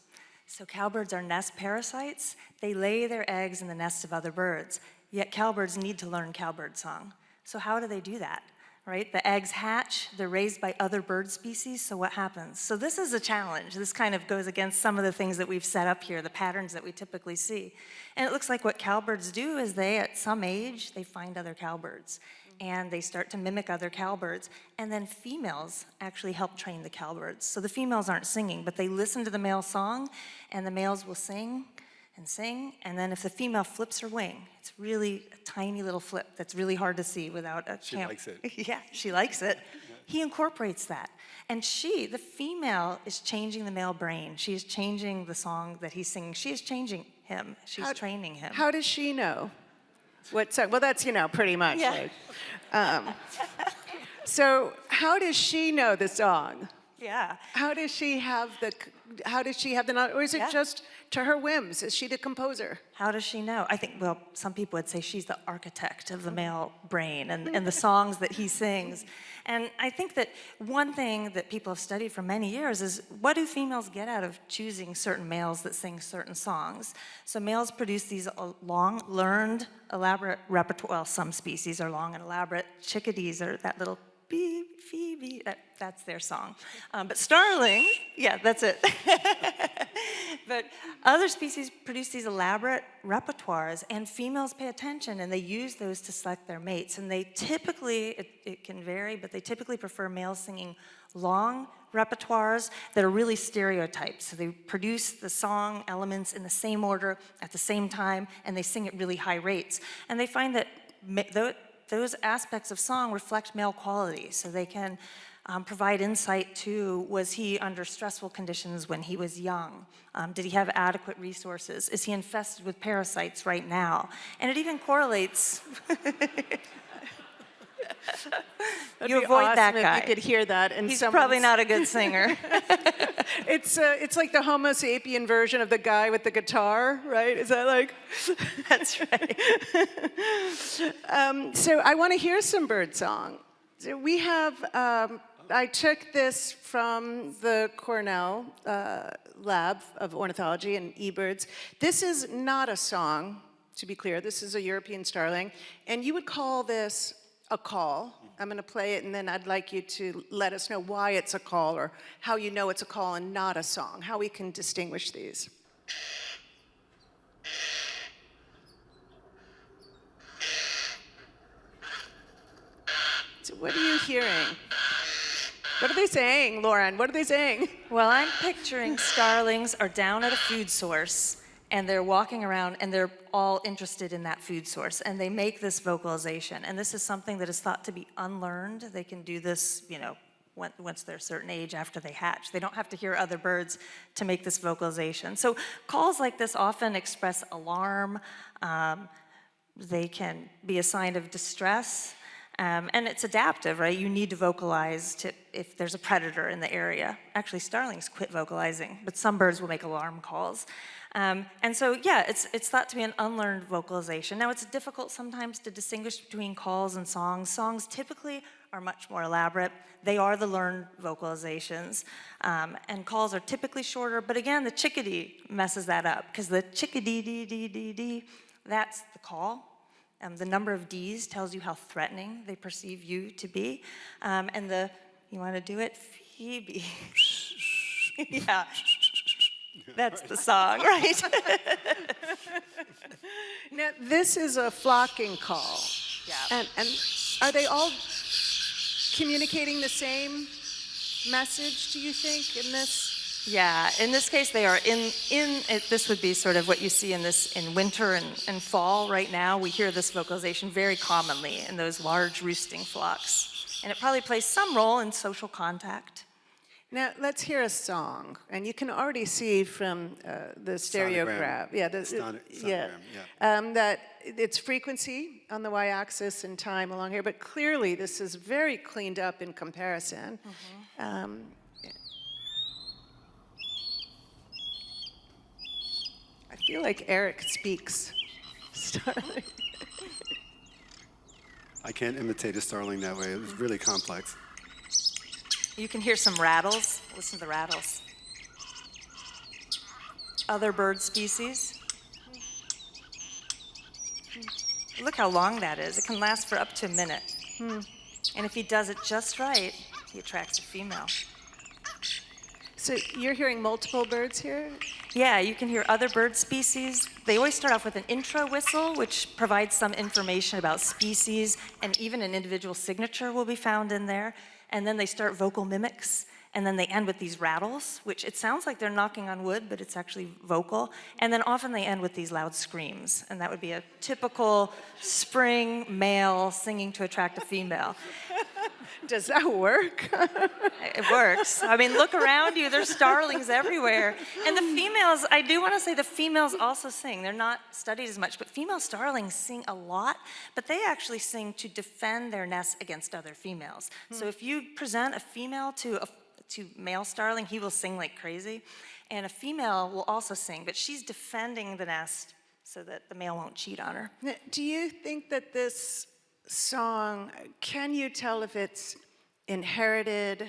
So cowbirds are nest parasites. They lay their eggs in the nests of other birds, yet cowbirds need to learn cowbird song. So how do they do that, right? The eggs hatch, they're raised by other bird species, so what happens? So this is a challenge. This kind of goes against some of the things that we've set up here, the patterns that we typically see. And it looks like what cowbirds do is they, at some age, they find other cowbirds. And they start to mimic other cowbirds, and then females actually help train the cowbirds. So the females aren't singing, but they listen to the male song, and the males will sing, and then if the female flips her wing, it's really a tiny little flip that's really hard to see without a camera. She likes it. Yeah, she likes it. He incorporates that. And the female, is changing the male brain. She is changing the song that he's singing. She is changing him. She's training him. How does she know what song? Well, that's, pretty much. Yeah. Like, so how does she know the song? Yeah. How does she have the knowledge, or is it just to her whims? Is she the composer? How does she know? I think, well, some people would say she's the architect of the male brain and the songs that he sings. And I think that one thing that people have studied for many years is, what do females get out of choosing certain males that sing certain songs? So males produce these long, learned, elaborate repertoire. Well, some species are long and elaborate. Chickadees are that little beep, Phoebe, that's their song. But starling, yeah, that's it. But other species produce these elaborate repertoires, and females pay attention, and they use those to select their mates. And they typically, it can vary, but they typically prefer males singing long repertoires that are really stereotyped. So they produce the song elements in the same order at the same time, and they sing at really high rates. And they find that those aspects of song reflect male quality, so they can provide insight to, was he under stressful conditions when he was young? Did he have adequate resources? Is he infested with parasites right now? And it even correlates. You avoid that guy. If you could hear that, and He's probably not a good singer. It's like the Homo sapien version of the guy with the guitar, right? Is that like? That's right. So I want to hear some bird song. So we have. I took this from the Cornell lab of ornithology and eBirds. This is not a song, to be clear. This is a European starling, and you would call this a call. I'm going to play it, and then I'd like you to let us know why it's a call, or how you know it's a call and not a song, how we can distinguish these. So what are you hearing? What are they saying, Lauren? What are they saying? Well, I'm picturing starlings are down at a food source, and they're walking around, and they're all interested in that food source, and they make this vocalization. And this is something that is thought to be unlearned. They can do this, you know, once they're a certain age after they hatch. They don't have to hear other birds to make this vocalization. So calls like this often express alarm. They can be a sign of distress. And it's adaptive, right? You need to vocalize if there's a predator in the area. Actually, starlings quit vocalizing, but some birds will make alarm calls. And so, yeah, it's thought to be an unlearned vocalization. Now, it's difficult sometimes to distinguish between calls and songs. Songs typically are much more elaborate. They are the learned vocalizations. And calls are typically shorter, but again, the chickadee messes that up, because the chickadee-dee-dee-dee-dee, that's the call. The number of Ds tells you how threatening they perceive you to be. And you want to do it? Phoebe. Yeah. That's the song, right? Now, this is a flocking call. Yeah. And are they all communicating the same message, do you think, in this? Yeah, in this case, they are this would be sort of what you see in winter and fall right now. We hear this vocalization very commonly in those large roosting flocks. And it probably plays some role in social contact. Now, let's hear a song. And you can already see from the stereograph. Yeah, that it's frequency on the y-axis and time along here. But clearly, this is very cleaned up in comparison. Mm-hmm. I feel like Erich speaks starling. I can't imitate a starling that way. It was really complex. You can hear some rattles. Listen to the rattles. Other bird species. Look how long that is. It can last for up to a minute. And if he does it just right, he attracts a female. So you're hearing multiple birds here? Yeah, you can hear other bird species. They always start off with an intro whistle, which provides some information about species, and even an individual signature will be found in there. And then they start vocal mimics, and then they end with these rattles, which it sounds like they're knocking on wood, but it's actually vocal. And then often they end with these loud screams, and that would be a typical spring male singing to attract a female. Does that work? It works. I mean, look around you. There's starlings everywhere. And the females, I do want to say the females also sing. They're not studied as much, but female starlings sing a lot, but they actually sing to defend their nests against other females. So if you present a female to male starling, he will sing like crazy. And a female will also sing, but she's defending the nest so that the male won't cheat on her. Now, do you think that this song, can you tell if it's inherited,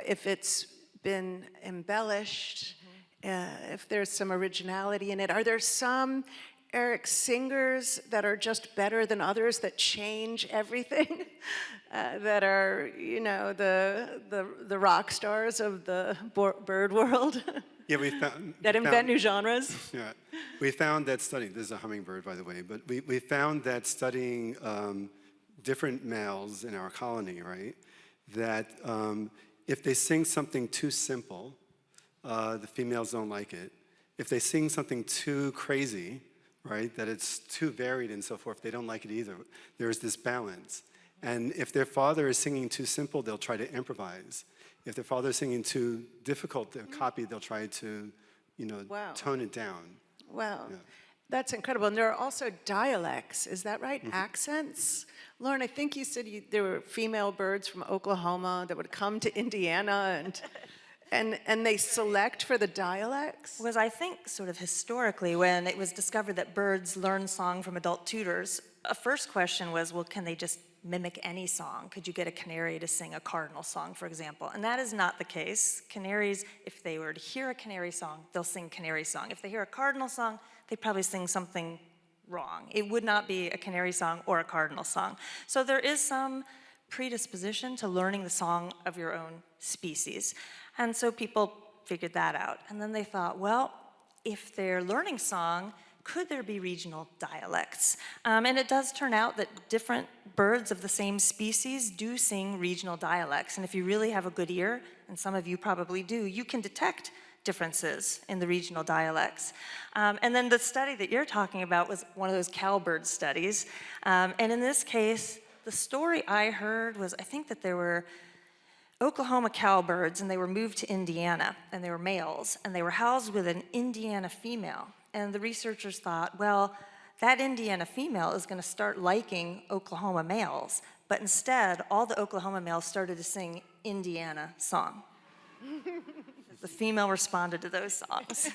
if it's been embellished, if there's some originality in it? Are there some Erich singers that are just better than others, that change everything, that are, you know, the rock stars of the bird world? Yeah, we found that invent new genres? Yeah, we found that studying, this is a hummingbird, by the way, but we found that studying different males in our colony, right, that if they sing something too simple, the females don't like it. If they sing something too crazy right? That it's too varied and so forth. They don't like it either. There's this balance. And if their father is singing too simple, they'll try to improvise. If their father is singing too difficult to copy, they'll try to, Wow. tone it down. Wow. Yeah. That's incredible. And there are also dialects, is that right? Accents? Lauren, I think you said there were female birds from Oklahoma that would come to Indiana and they select for the dialects? Was, I think, sort of historically, when it was discovered that birds learn song from adult tutors, a first question was, well, can they just mimic any song? Could you get a canary to sing a cardinal song, for example? And that is not the case. Canaries, if they were to hear a canary song, they'll sing canary song. If they hear a cardinal song, they probably sing something wrong. It would not be a canary song or a cardinal song. So there is some predisposition to learning the song of your own species. And so people figured that out. And then they thought, well, if they're learning song, could there be regional dialects? And it does turn out that different birds of the same species do sing regional dialects. And if you really have a good ear, and some of you probably do, you can detect differences in the regional dialects. And then the study that you're talking about was one of those cowbird studies. And in this case, the story I heard was, I think that there were Oklahoma cowbirds, and they were moved to Indiana, and they were males, and they were housed with an Indiana female. And the researchers thought, well, that Indiana female is going to start liking Oklahoma males. But instead, all the Oklahoma males started to sing Indiana song. The female responded to those songs.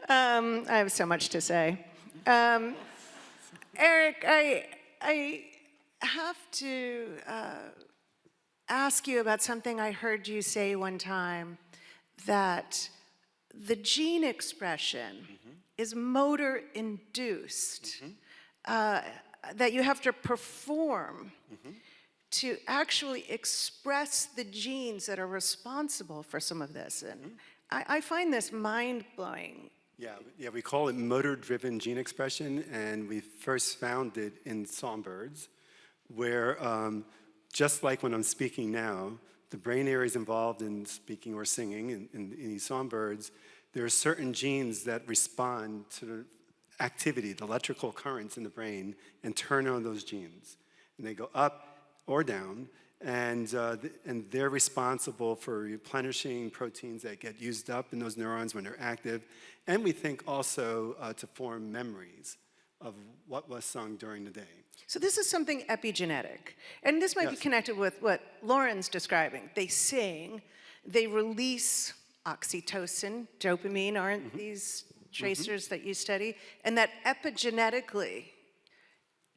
I have so much to say. Erich, I have to ask you about something I heard you say one time, that the gene expression is motor induced, that you have to perform to actually express the genes that are responsible for some of this. And I find this mind-blowing. Yeah, we call it motor-driven gene expression, and we first found it in songbirds, where just like when I'm speaking now, the brain areas involved in speaking or singing in these songbirds, there are certain genes that respond to the activity, the electrical currents in the brain, and turn on those genes. And they go up or down, and they're responsible for replenishing proteins that get used up in those neurons when they're active, and we think also to form memories of what was sung during the day. So this is something epigenetic. And this might be connected with what Lauren's describing. They sing, they release oxytocin, dopamine, aren't these tracers that you study? And that epigenetically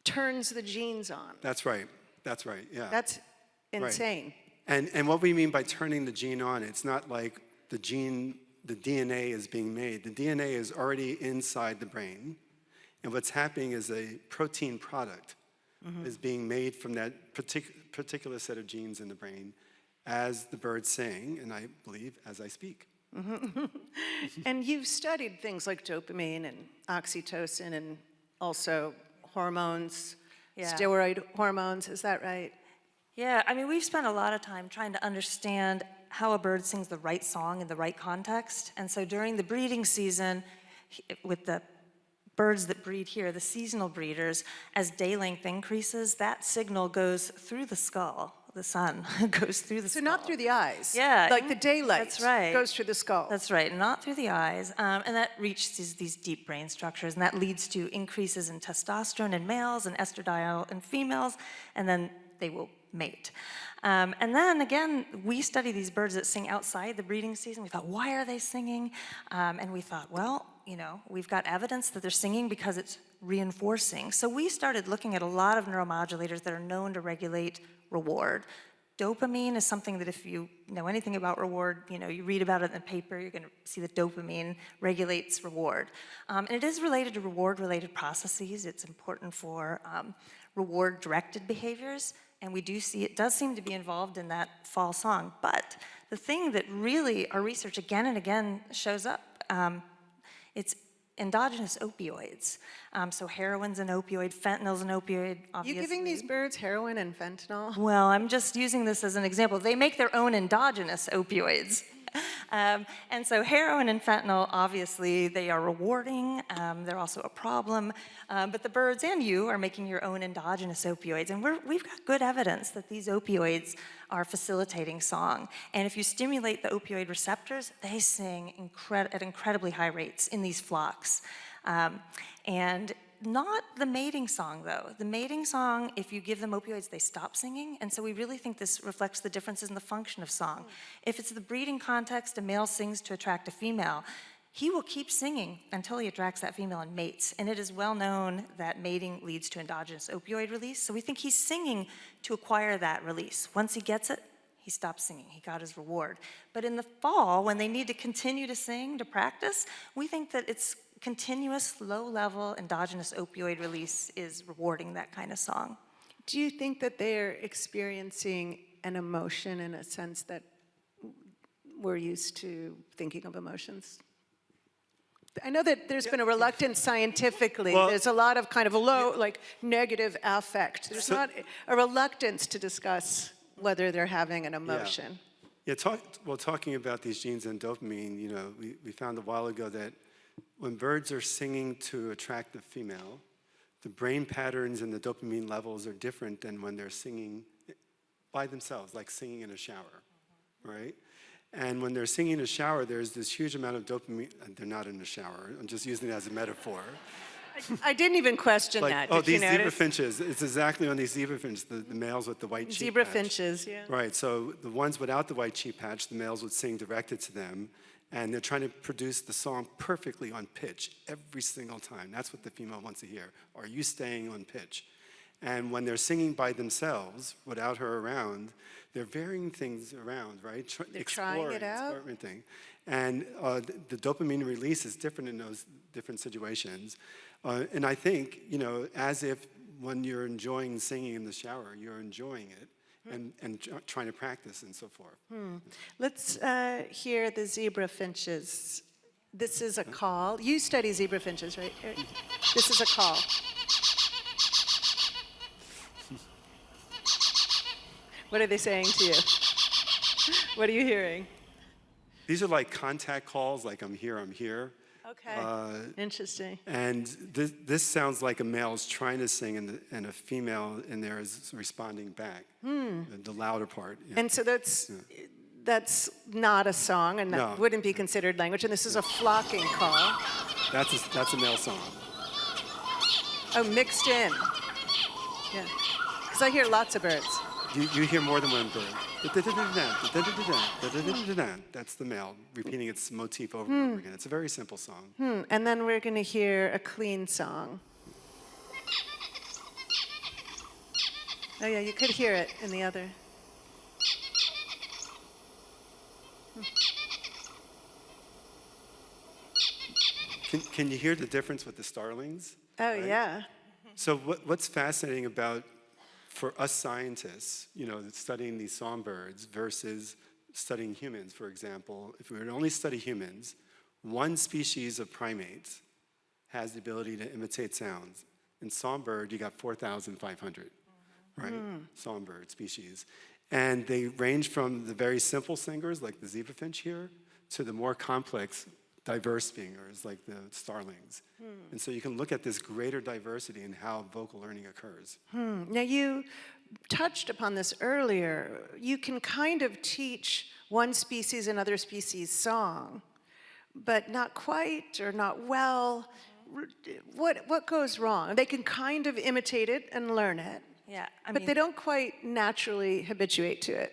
turns the genes on. That's right, yeah. That's insane. Right. And what we mean by turning the gene on, it's not like the DNA is being made. The DNA is already inside the brain. And what's happening is a protein product is being made from that particular set of genes in the brain as the birds sing, and I believe as I speak. And you've studied things like dopamine and oxytocin and also hormones, steroid hormones, is that right? Yeah, I mean, we've spent a lot of time trying to understand how a bird sings the right song in the right context. And so during the breeding season, with the birds that breed here, the seasonal breeders, as day length increases, that signal goes through the skull. The sun goes through the skull. So not through the eyes. Yeah. Like the daylight That's right. goes through the skull. That's right, not through the eyes. And that reaches these deep brain structures, and that leads to increases in testosterone in males and estradiol in females, and then they will mate. And then again, we study these birds that sing outside the breeding season. We thought, why are they singing? And we thought, well, we've got evidence that they're singing because it's reinforcing. So we started looking at a lot of neuromodulators that are known to regulate reward. Dopamine is something that if you know anything about reward, you read about it in the paper, you're going to see that dopamine regulates reward. And it is related to reward-related processes. It's important for reward-directed behaviors, and we do see it does seem to be involved in that fall song. But the thing that really our research again and again shows up, it's endogenous opioids. So heroin's an opioid, fentanyl's an opioid, obviously. You giving these birds heroin and fentanyl? Well, I'm just using this as an example. They make their own endogenous opioids. And so heroin and fentanyl, obviously, they are rewarding. They're also a problem. But the birds and you are making your own endogenous opioids. And we've got good evidence that these opioids are facilitating song. And if you stimulate the opioid receptors, they sing at incredibly high rates in these flocks. And not the mating song, though. The mating song, if you give them opioids, they stop singing. And so we really think this reflects the differences in the function of song. If it's the breeding context, a male sings to attract a female, he will keep singing until he attracts that female and mates. And it is well known that mating leads to endogenous opioid release. So we think he's singing to acquire that release. Once he gets it, he stops singing. He got his reward. But in the fall, when they need to continue to sing, to practice, we think that it's continuous low-level endogenous opioid release is rewarding that kind of song. Do you think that they're experiencing an emotion in a sense that we're used to thinking of emotions? I know that there's been a reluctance scientifically. Well, there's a lot of kind of a low, like negative affect. There's not a reluctance to discuss whether they're having an emotion. Yeah, talking about these genes and dopamine, you know, we found a while ago that when birds are singing to attract the female, the brain patterns and the dopamine levels are different than when they're singing by themselves, like singing in a shower, right? And when they're singing in a shower, there's this huge amount of dopamine. They're not in a shower. I'm just using it as a metaphor. I didn't even question Like, that. oh, Did you these zebra notice? finches. It's exactly on these zebra finches, the males with the white cheek Zebra patch. finches, yeah. Right, so the ones without the white cheek patch, the males would sing directed to them, and they're trying to produce the song perfectly on pitch every single time. That's what the female wants to hear. Are you staying on pitch? And when they're singing by themselves, without her around, they're varying things around, right? They're trying it out. Experimenting. And the dopamine release is different in those different situations. And I think, you know, as if when you're enjoying singing in the shower, you're enjoying it and trying to practice and so forth. Let's hear the zebra finches. This is a call. You study zebra finches, right, Erich? This is a call. What are they saying to you? What are you hearing? These are like contact calls, like I'm here, I'm here. Okay, interesting. And this sounds like a male's trying to sing and a female in there is responding back, the louder part. Yeah. And so that's not a song, and that No. wouldn't be considered language, and this is a flocking call. That's a male song. Oh, mixed in. Yeah, because I hear lots of birds. You hear more than one bird. That's the male, repeating its motif over and over again. It's a very simple song. And then we're going to hear a clean song. Oh yeah, you could hear it in the other. Can you hear the difference with the starlings? Oh Right? yeah. So what's fascinating about, for us scientists, you know, studying these songbirds versus studying humans, for example, if we were to only study humans, one species of primates has the ability to imitate sounds. In songbird, you got 4,500, right? Songbird species. And they range from the very simple singers, like the zebrafinch here, to the more complex, diverse singers, like the starlings. And so you can look at this greater diversity in how vocal learning occurs. Now you touched upon this earlier. You can kind of teach one species another species song, but not quite or not well. What goes wrong? They can kind of imitate it and learn it. Yeah, But they don't quite naturally habituate to it.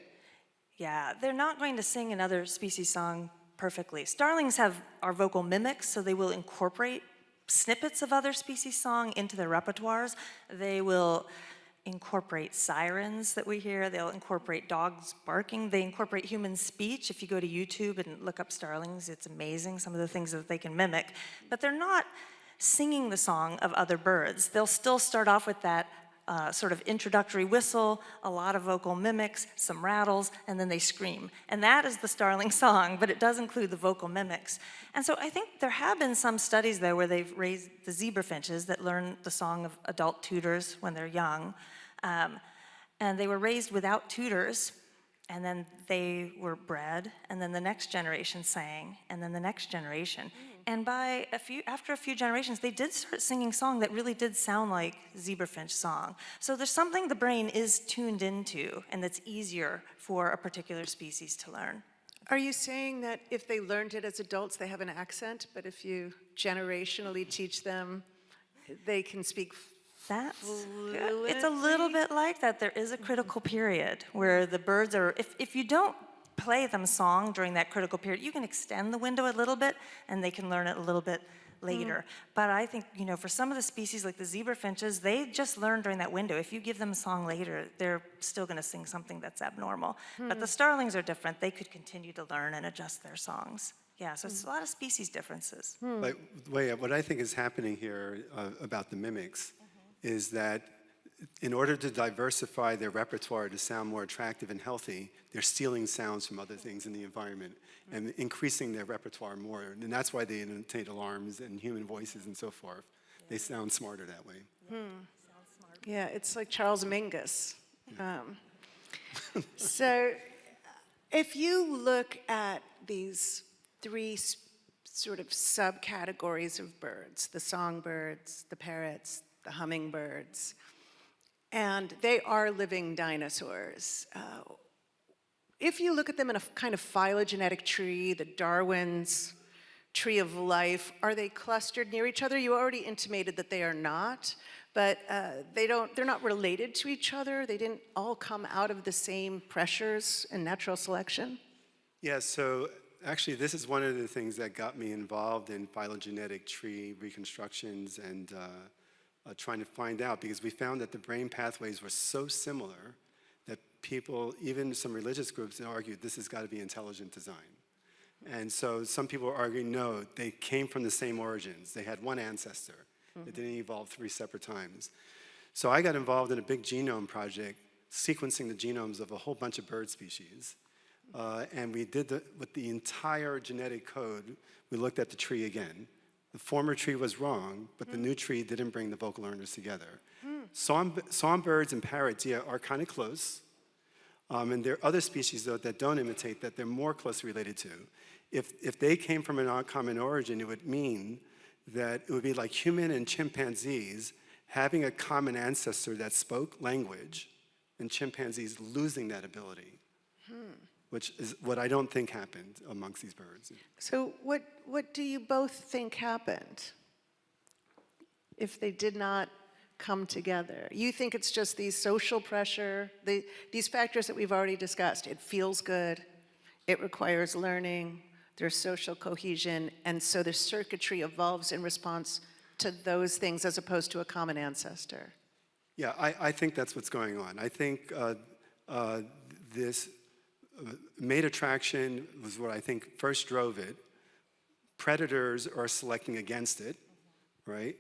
Yeah, they're not going to sing another species song perfectly. Starlings are vocal mimics, so they will incorporate snippets of other species song into their repertoires. They will incorporate sirens that we hear. They'll incorporate dogs barking. They incorporate human speech. If you go to YouTube and look up starlings, it's amazing, some of the things that they can mimic. But they're not singing the song of other birds. They'll still start off with that sort of introductory whistle, a lot of vocal mimics, some rattles, and then they scream. And that is the starling song, but it does include the vocal mimics. And so I think there have been some studies, though, where they've raised the zebra finches that learn the song of adult tutors when they're young. And they were raised without tutors, and then they were bred, and then the next generation sang, and then the next generation. And after a few generations, they did start singing song that really did sound like zebrafinch song. So there's something the brain is tuned into, and that's easier for a particular species to learn. Are you saying that if they learned it as adults, they have an accent, but if you generationally teach them, they can speak It's a little bit like that. There is a critical period where the birds are, if you don't play them song during that critical period, you can extend the window a little bit and they can learn it a little bit later. But I think, for some of the species like the zebrafinches, they just learn during that window. If you give them a song later, they're still gonna sing something that's abnormal. But the starlings are different. They could continue to learn and adjust their songs. Yeah, so it's a lot of species differences. But what I think is happening here about the mimics is that in order to diversify their repertoire to sound more attractive and healthy, they're stealing sounds from other things in the environment and increasing their repertoire more. And that's why they imitate alarms and human voices and so forth. They sound smarter that way. Yeah, it's like Charles Mingus. So if you look at these three sort of subcategories of birds, the songbirds, the parrots, the hummingbirds, and they are living dinosaurs. If you look at them in a kind of phylogenetic tree, the Darwin's tree of life, are they clustered near each other? You already intimated that they are not, but they're not related to each other. They didn't all come out of the same pressures and natural selection? Yeah, so actually this is one of the things that got me involved in phylogenetic tree reconstructions and trying to find out, because we found that the brain pathways were so similar that people, even some religious groups, argued this has got to be intelligent design. And so some people are arguing, no, they came from the same origins. They had one ancestor. They didn't evolve 3 separate times. So I got involved in a big genome project, sequencing the genomes of a whole bunch of bird species. And we did with the entire genetic code, we looked at the tree again. The former tree was wrong, but the new tree didn't bring the vocal learners together. Songbirds and parrots, yeah, are kind of close. And there are other species, though, that don't imitate, that they're more closely related to. If they came from a common origin, it would mean that it would be like human and chimpanzees having a common ancestor that spoke language, and chimpanzees losing that ability. Which is what I don't think happened amongst these birds. So what do you both think happened if they did not come together? You think it's just these social pressure, these factors that we've already discussed. It feels good, it requires learning, there's social cohesion, and so the circuitry evolves in response to those things as opposed to a common ancestor. Yeah, I think that's what's going on. I think this mate attraction was what I think first drove it. Predators are selecting against it, right?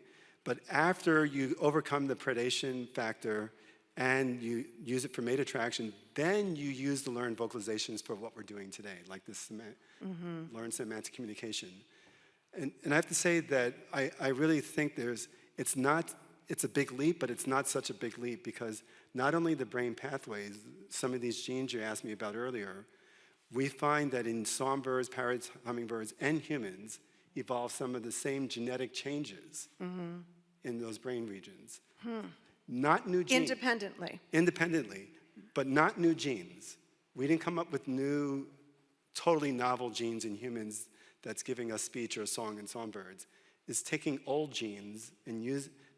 But after you overcome the predation factor and you use it for mate attraction, then you use the learned vocalizations for what we're doing today, like this learned semantic communication. And I have to say that I really think it's a big leap, but it's not such a big leap, because not only the brain pathways, some of these genes you asked me about earlier, we find that in songbirds, parrots, hummingbirds, and humans evolve some of the same genetic changes in those brain regions. Not new genes. Independently, but not new genes. We didn't come up with new, totally novel genes in humans that's giving us speech or a song in songbirds. It's taking old genes and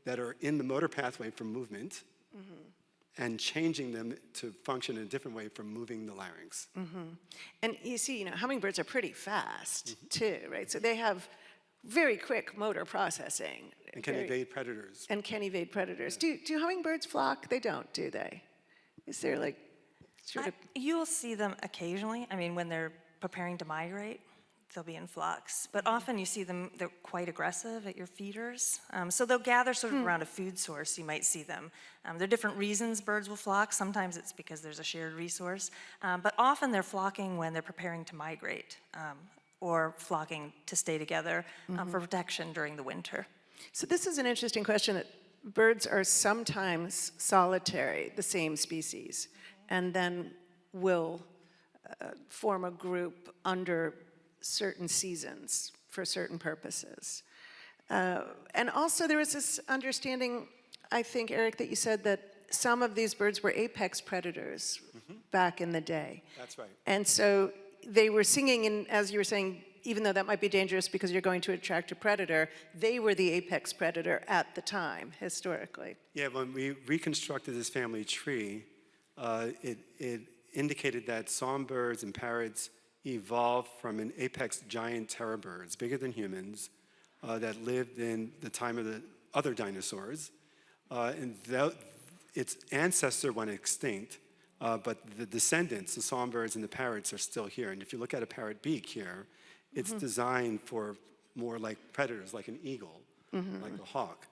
that are in the motor pathway for movement and changing them to function in a different way for moving the larynx. And you see, hummingbirds are pretty fast too, right? So they have very quick motor processing. And can evade predators. And can evade predators. Yeah. Do hummingbirds flock? They don't, do they? Is there like sort of... You'll see them occasionally. I mean, when they're preparing to migrate, they'll be in flocks. But often you see them, they're quite aggressive at your feeders. So they'll gather sort of around a food source, you might see them. There are different reasons birds will flock. Sometimes it's because there's a shared resource. But often they're flocking when they're preparing to migrate or flocking to stay together for protection during the winter. So this is an interesting question, that birds are sometimes solitary, the same species, and then will form a group under certain seasons for certain purposes. And also there was this understanding, I think, Erich, that you said that some of these birds were apex predators back in the day. That's right. And so they were singing, in, as you were saying, even though that might be dangerous because you're going to attract a predator, they were the apex predator at the time, historically. Yeah, when we reconstructed this family tree, it indicated that songbirds and parrots evolved from an apex giant terror birds, bigger than humans, that lived in the time of the other dinosaurs. Its ancestor went extinct, but the descendants, the songbirds and the parrots, are still here. And if you look at a parrot beak here, it's designed for more like predators, like an eagle, like a hawk.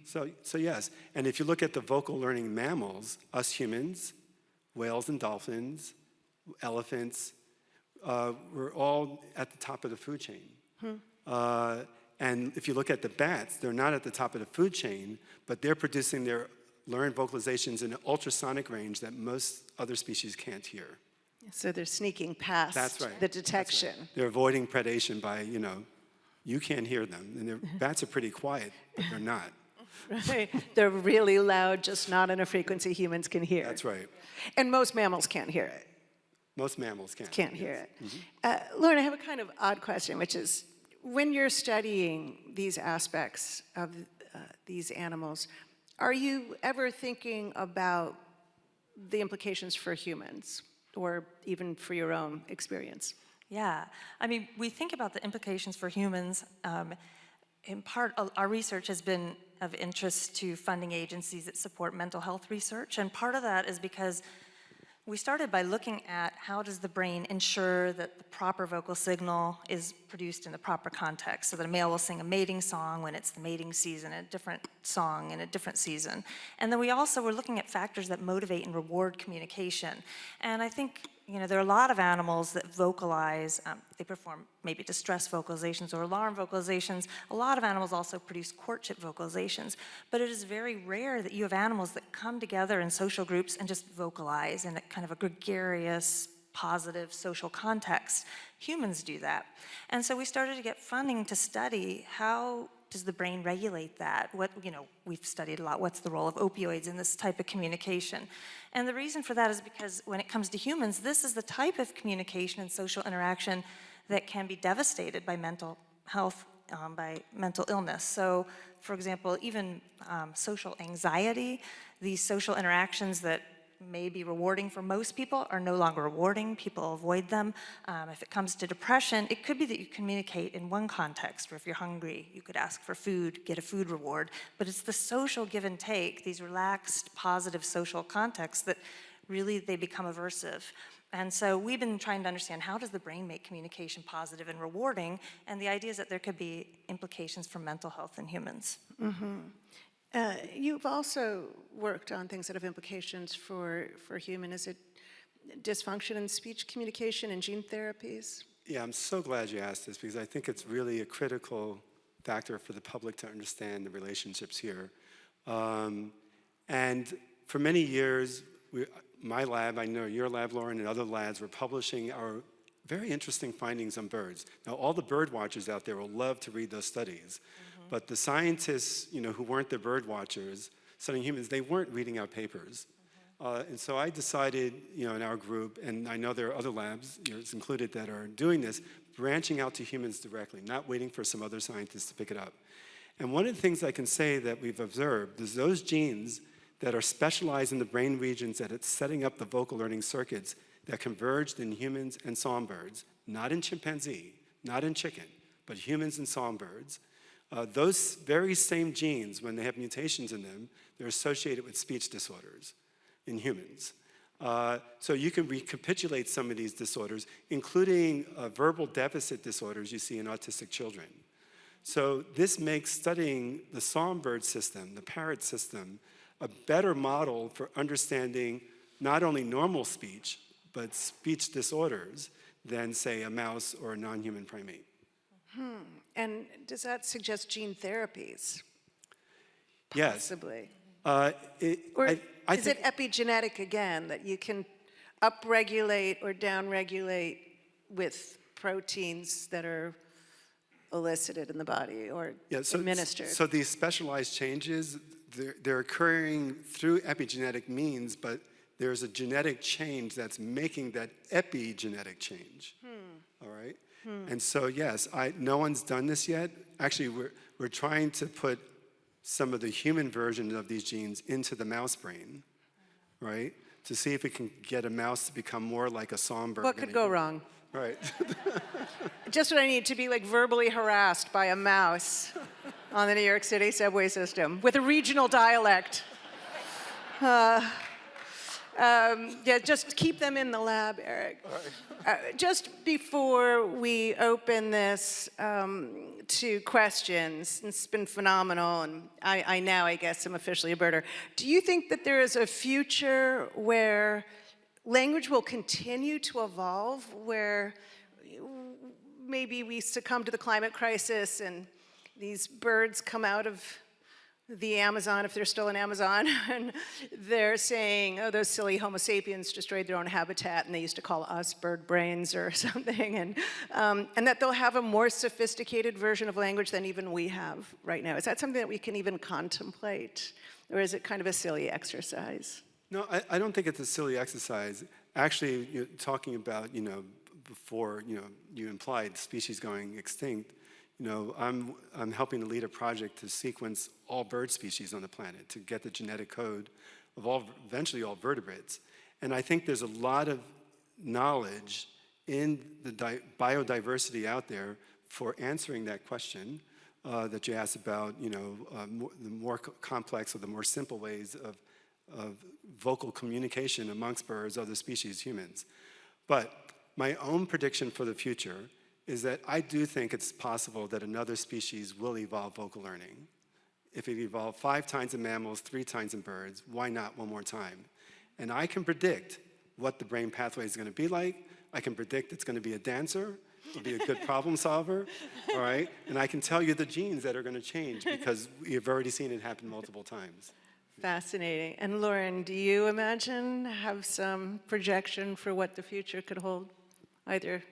So yes, and if you look at the vocal learning mammals, us humans, whales and dolphins, elephants, we're all at the top of the food chain. And if you look at the bats, they're not at the top of the food chain, but they're producing their learned vocalizations in an ultrasonic range that most other species can't hear. So they're sneaking past the detection. That's right. They're avoiding predation by, you can't hear them. And their bats are pretty quiet, but they're not. Right. They're really loud, just not in a frequency humans can hear. That's right. And most mammals can't hear it. Most mammals can't. Can't hear it. Lauren, I have a kind of odd question, which is, when you're studying these aspects of these animals, are you ever thinking about the implications for humans, or even for your own experience? Yeah, I mean, we think about the implications for humans. In part, our research has been of interest to funding agencies that support mental health research, and part of that is because we started by looking at how does the brain ensure that the proper vocal signal is produced in the proper context, so that a male will sing a mating song when it's the mating season, a different song in a different season. And then we also were looking at factors that motivate and reward communication. And I think, there are a lot of animals that vocalize, they perform maybe distress vocalizations or alarm vocalizations. A lot of animals also produce courtship vocalizations, but it is very rare that you have animals that come together in social groups and just vocalize in a kind of a gregarious, positive social context. Humans do that. And so we started to get funding to study how does the brain regulate that? We've studied a lot, what's the role of opioids in this type of communication? And the reason for that is because when it comes to humans, this is the type of communication and social interaction that can be devastated by mental health, by mental illness. So, for example, even social anxiety, these social interactions that may be rewarding for most people are no longer rewarding. People avoid them. If it comes to depression, it could be that you communicate in one context, where if you're hungry, you could ask for food, get a food reward. But it's the social give and take, these relaxed, positive social contexts that really they become aversive. And so we've been trying to understand, how does the brain make communication positive and rewarding? And the idea is that there could be implications for mental health in humans. You've also worked on things that have implications for human. Is it dysfunction in speech communication and gene therapies? Yeah, I'm so glad you asked this, because I think it's really a critical factor for the public to understand the relationships here. And for many years, my lab, I know your lab, Lauren, and other labs were publishing our very interesting findings on birds. Now, all the bird watchers out there will love to read those studies, but the scientists, who weren't the bird watchers studying humans, they weren't reading our papers. And so I decided, in our group, and I know there are other labs, yours included, that are doing this, branching out to humans directly, not waiting for some other scientists to pick it up. And one of the things I can say that we've observed is those genes that are specialized in the brain regions that it's setting up the vocal learning circuits that converged in humans and songbirds, not in chimpanzee, not in chicken, but humans and songbirds. Those very same genes, when they have mutations in them, they're associated with speech disorders in humans. So you can recapitulate some of these disorders, including verbal deficit disorders you see in autistic children. So this makes studying the songbird system, the parrot system, a better model for understanding not only normal speech, but speech disorders than, say, a mouse or a non-human primate. And does that suggest gene therapies? Yes. Possibly. I Is it epigenetic again, that you can upregulate or downregulate with proteins that are elicited in the body or administered. So these specialized changes, they're occurring through epigenetic means, but there's a genetic change that's making that epigenetic change. All right? And so yes, no one's done this yet. Actually, we're trying to put some of the human version of these genes into the mouse brain, right? To see if we can get a mouse to become more like a songbird. What could go wrong? Right. Just what I need to be like verbally harassed by a mouse on the New York City subway system with a regional dialect. Yeah, just keep them in the lab, Erich. Just before we open this to questions, it's been phenomenal, and I now, I guess, am officially a birder. Do you think that there is a future where language will continue to evolve, where maybe we succumb to the climate crisis and these birds come out of the Amazon, if they're still in Amazon, and they're saying, oh, those silly Homo sapiens destroyed their own habitat, and they used to call us Birdbrains or something, and that they'll have a more sophisticated version of language than even we have right now. Is that something that we can even contemplate, or is it kind of a silly exercise? No, I don't think it's a silly exercise. Actually, talking about, before, you implied species going extinct, I'm helping to lead a project to sequence all bird species on the planet, to get the genetic code of eventually all vertebrates. And I think there's a lot of knowledge in the biodiversity out there for answering that question that you asked about, the more complex or the more simple ways of vocal communication amongst birds, other species, humans. But my own prediction for the future is that I do think it's possible that another species will evolve vocal learning. If it evolved 5 times in mammals, 3 times in birds, why not one more time? And I can predict what the brain pathway is going to be like. I can predict it's going to be a dancer, it'll be a good problem solver, all right? And I can tell you the genes that are going to change because we've already seen it happen multiple times. Fascinating. And Lauren, do you have some projection for what the future could hold? Either.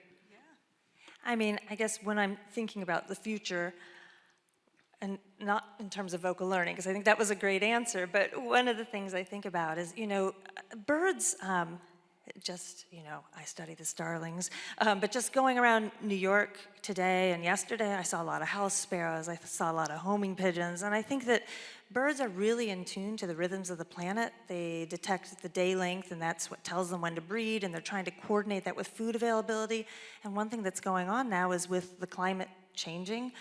I mean, I guess when I'm thinking about the future, and not in terms of vocal learning, because I think that was a great answer, but one of the things I think about is, birds, I study the starlings, but just going around New York today and yesterday, I saw a lot of house sparrows, I saw a lot of homing pigeons, and I think that birds are really in tune to the rhythms of the planet. They detect the day length, and that's what tells them when to breed, and they're trying to coordinate that with food availability. And one thing that's going on now is with the climate changing,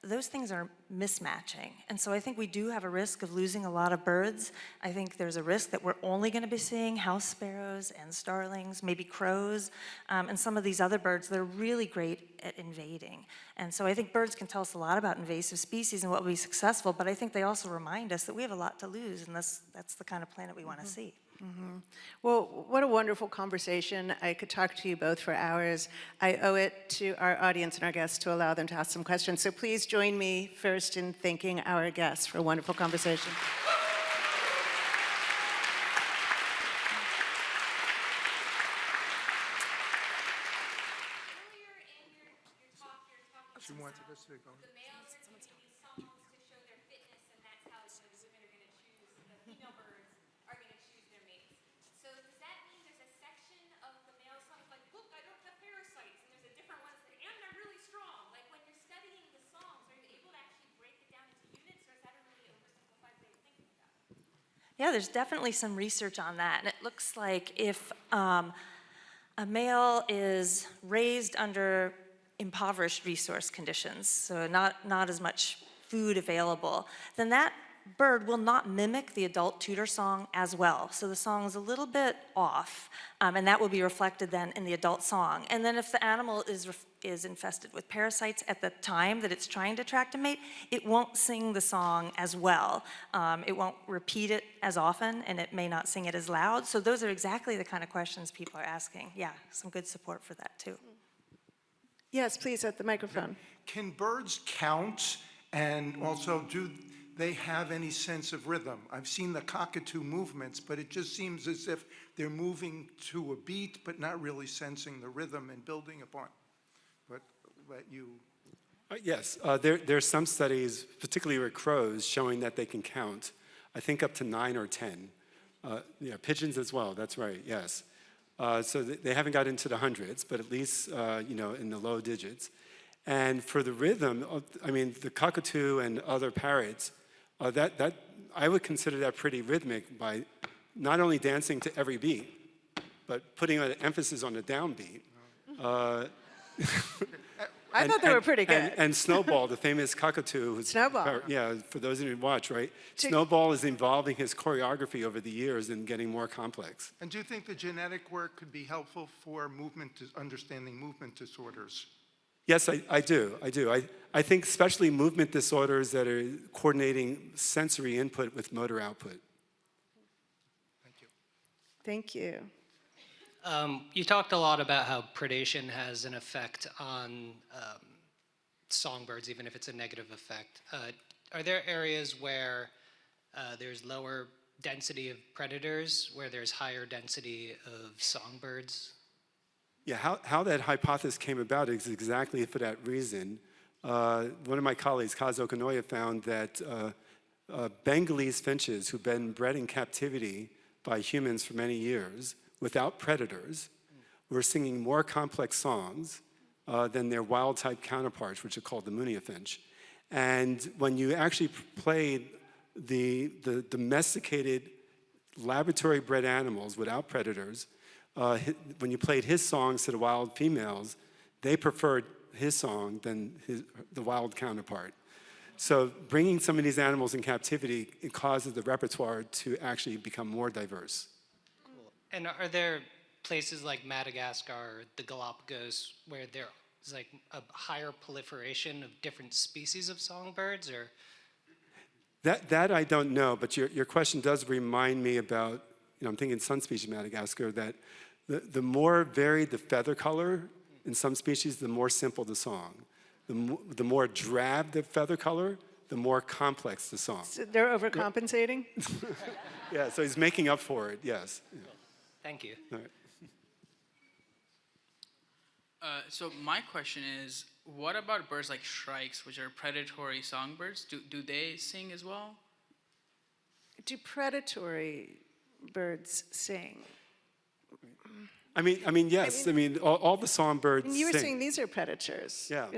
those things are mismatching. And so I think we do have a risk of losing a lot of birds. I think there's a risk that we're only going to be seeing house sparrows and starlings, maybe crows, and some of these other birds that are really great at invading. And so I think birds can tell us a lot about invasive species and what will be successful, but I think they also remind us that we have a lot to lose, and that's the kind of planet we want to see. Mm-hmm. Well, what a wonderful conversation. I could talk to you both for hours. I owe it to our audience and our guests to allow them to ask some questions. So please join me first in thanking our guests for a wonderful conversation. She wanted us to go. The males are using songs to show their fitness, and that's how the women are going to choose, the female birds are going to choose their mates. So does that mean there's a section of the male songs like, look, I don't have parasites, and there's a different one that say, and I'm really strong. Like when you're studying the songs, are you able to actually break it down into units, or is that a really oversimplified way of thinking about it? Yeah, there's definitely some research on that, and it looks like if a male is raised under impoverished resource conditions, so not as much food available, then that bird will not mimic the adult tutor song as well. So the song is a little bit off, and that will be reflected then in the adult song. And then if the animal is infested with parasites at the time that it's trying to attract a mate, it won't sing the song as well. It won't repeat it as often, and it may not sing it as loud. So those are exactly the kind of questions people are asking. Yeah, some good support for that too. Yes, please, at the microphone. Can birds count, and also do they have any sense of rhythm. I've seen the cockatoo movements, but it just seems as if they're moving to a beat, but not really sensing the rhythm and building upon. But let you. Yes, there's some studies, particularly with crows, showing that they can count, I think up to 9 or 10. Yeah, pigeons as well, that's right, yes. So they haven't got into the hundreds, but at least, in the low digits. And for the rhythm, I mean, the cockatoo and other parrots, that I would consider that pretty rhythmic by not only dancing to every beat, but putting an emphasis on the downbeat. I thought they were pretty good. And Snowball, the famous cockatoo. Snowball. Yeah, for those of you who watch, right? Snowball is evolving his choreography over the years and getting more complex. And do you think the genetic work could be helpful for understanding movement disorders? Yes, I do. I think especially movement disorders that are coordinating sensory input with motor output. Thank you. Thank you. You talked a lot about how predation has an effect on songbirds, even if it's a negative effect. Are there areas where there's lower density of predators, where there's higher density of songbirds? Yeah, how that hypothesis came about is exactly for that reason. One of my colleagues, Kaz Okanoya, found that Bengalese finches who've been bred in captivity by humans for many years without predators were singing more complex songs than their wild-type counterparts, which are called the Munia finch. And when you actually played the domesticated laboratory-bred animals without predators, when you played his songs to the wild females, they preferred his song than the wild counterpart. So bringing some of these animals in captivity, it causes the repertoire to actually become more diverse. Cool. And are there places like Madagascar or the Galapagos where there's like a higher proliferation of different species of songbirds, or? That I don't know, but your question does remind me about, I'm thinking some species of Madagascar, that the more varied the feather color in some species, the more simple the song. The more drab the feather color, the more complex the song. So they're overcompensating? Yeah, so he's making up for it, yes. Thank you. All right. So my question is, what about birds like shrikes, which are predatory songbirds? Do they sing as well? Do predatory birds sing? I mean, yes. All the songbirds And you were sing. saying these are predators, Yeah.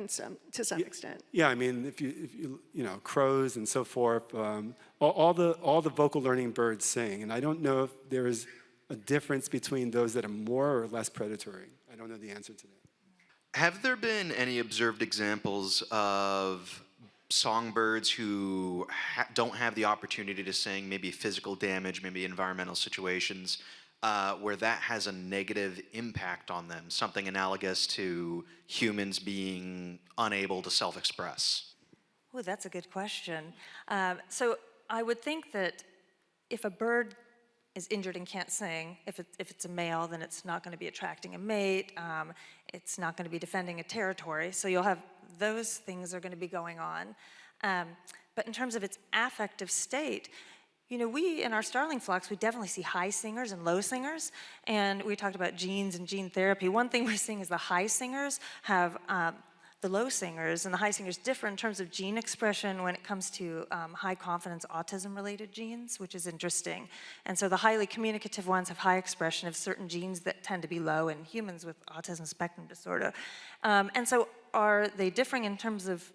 to some extent. Yeah, I mean, if you crows and so forth, all the vocal learning birds sing, and I don't know if there is a difference between those that are more or less predatory. I don't know the answer to that. Have there been any observed examples of songbirds who don't have the opportunity to sing, maybe physical damage, maybe environmental situations, where that has a negative impact on them, something analogous to humans being unable to self-express? Oh, that's a good question. So I would think that if a bird is injured and can't sing, if it's a male, then it's not going to be attracting a mate. It's not going to be defending a territory. So you'll have those things are going to be going on. But in terms of its affective state, we, in our starling flocks, we definitely see high singers and low singers. And we talked about genes and gene therapy. One thing we're seeing is the high singers have the low singers, and the high singers differ in terms of gene expression when it comes to high confidence autism-related genes, which is interesting. And so the highly communicative ones have high expression of certain genes that tend to be low in humans with autism spectrum disorder. And so are they differing in terms of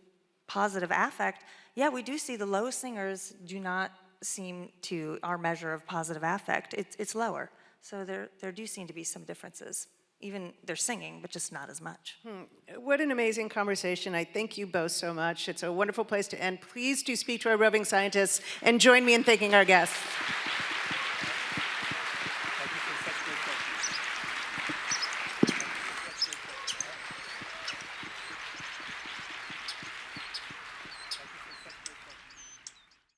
positive affect? Yeah, we do see the low singers do not seem to our measure of positive affect. It's lower. So there do seem to be some differences. Even they're singing, but just not as much. What an amazing conversation. I thank you both so much. It's a wonderful place to end. Please do speak to our roving scientists and join me in thanking our guests.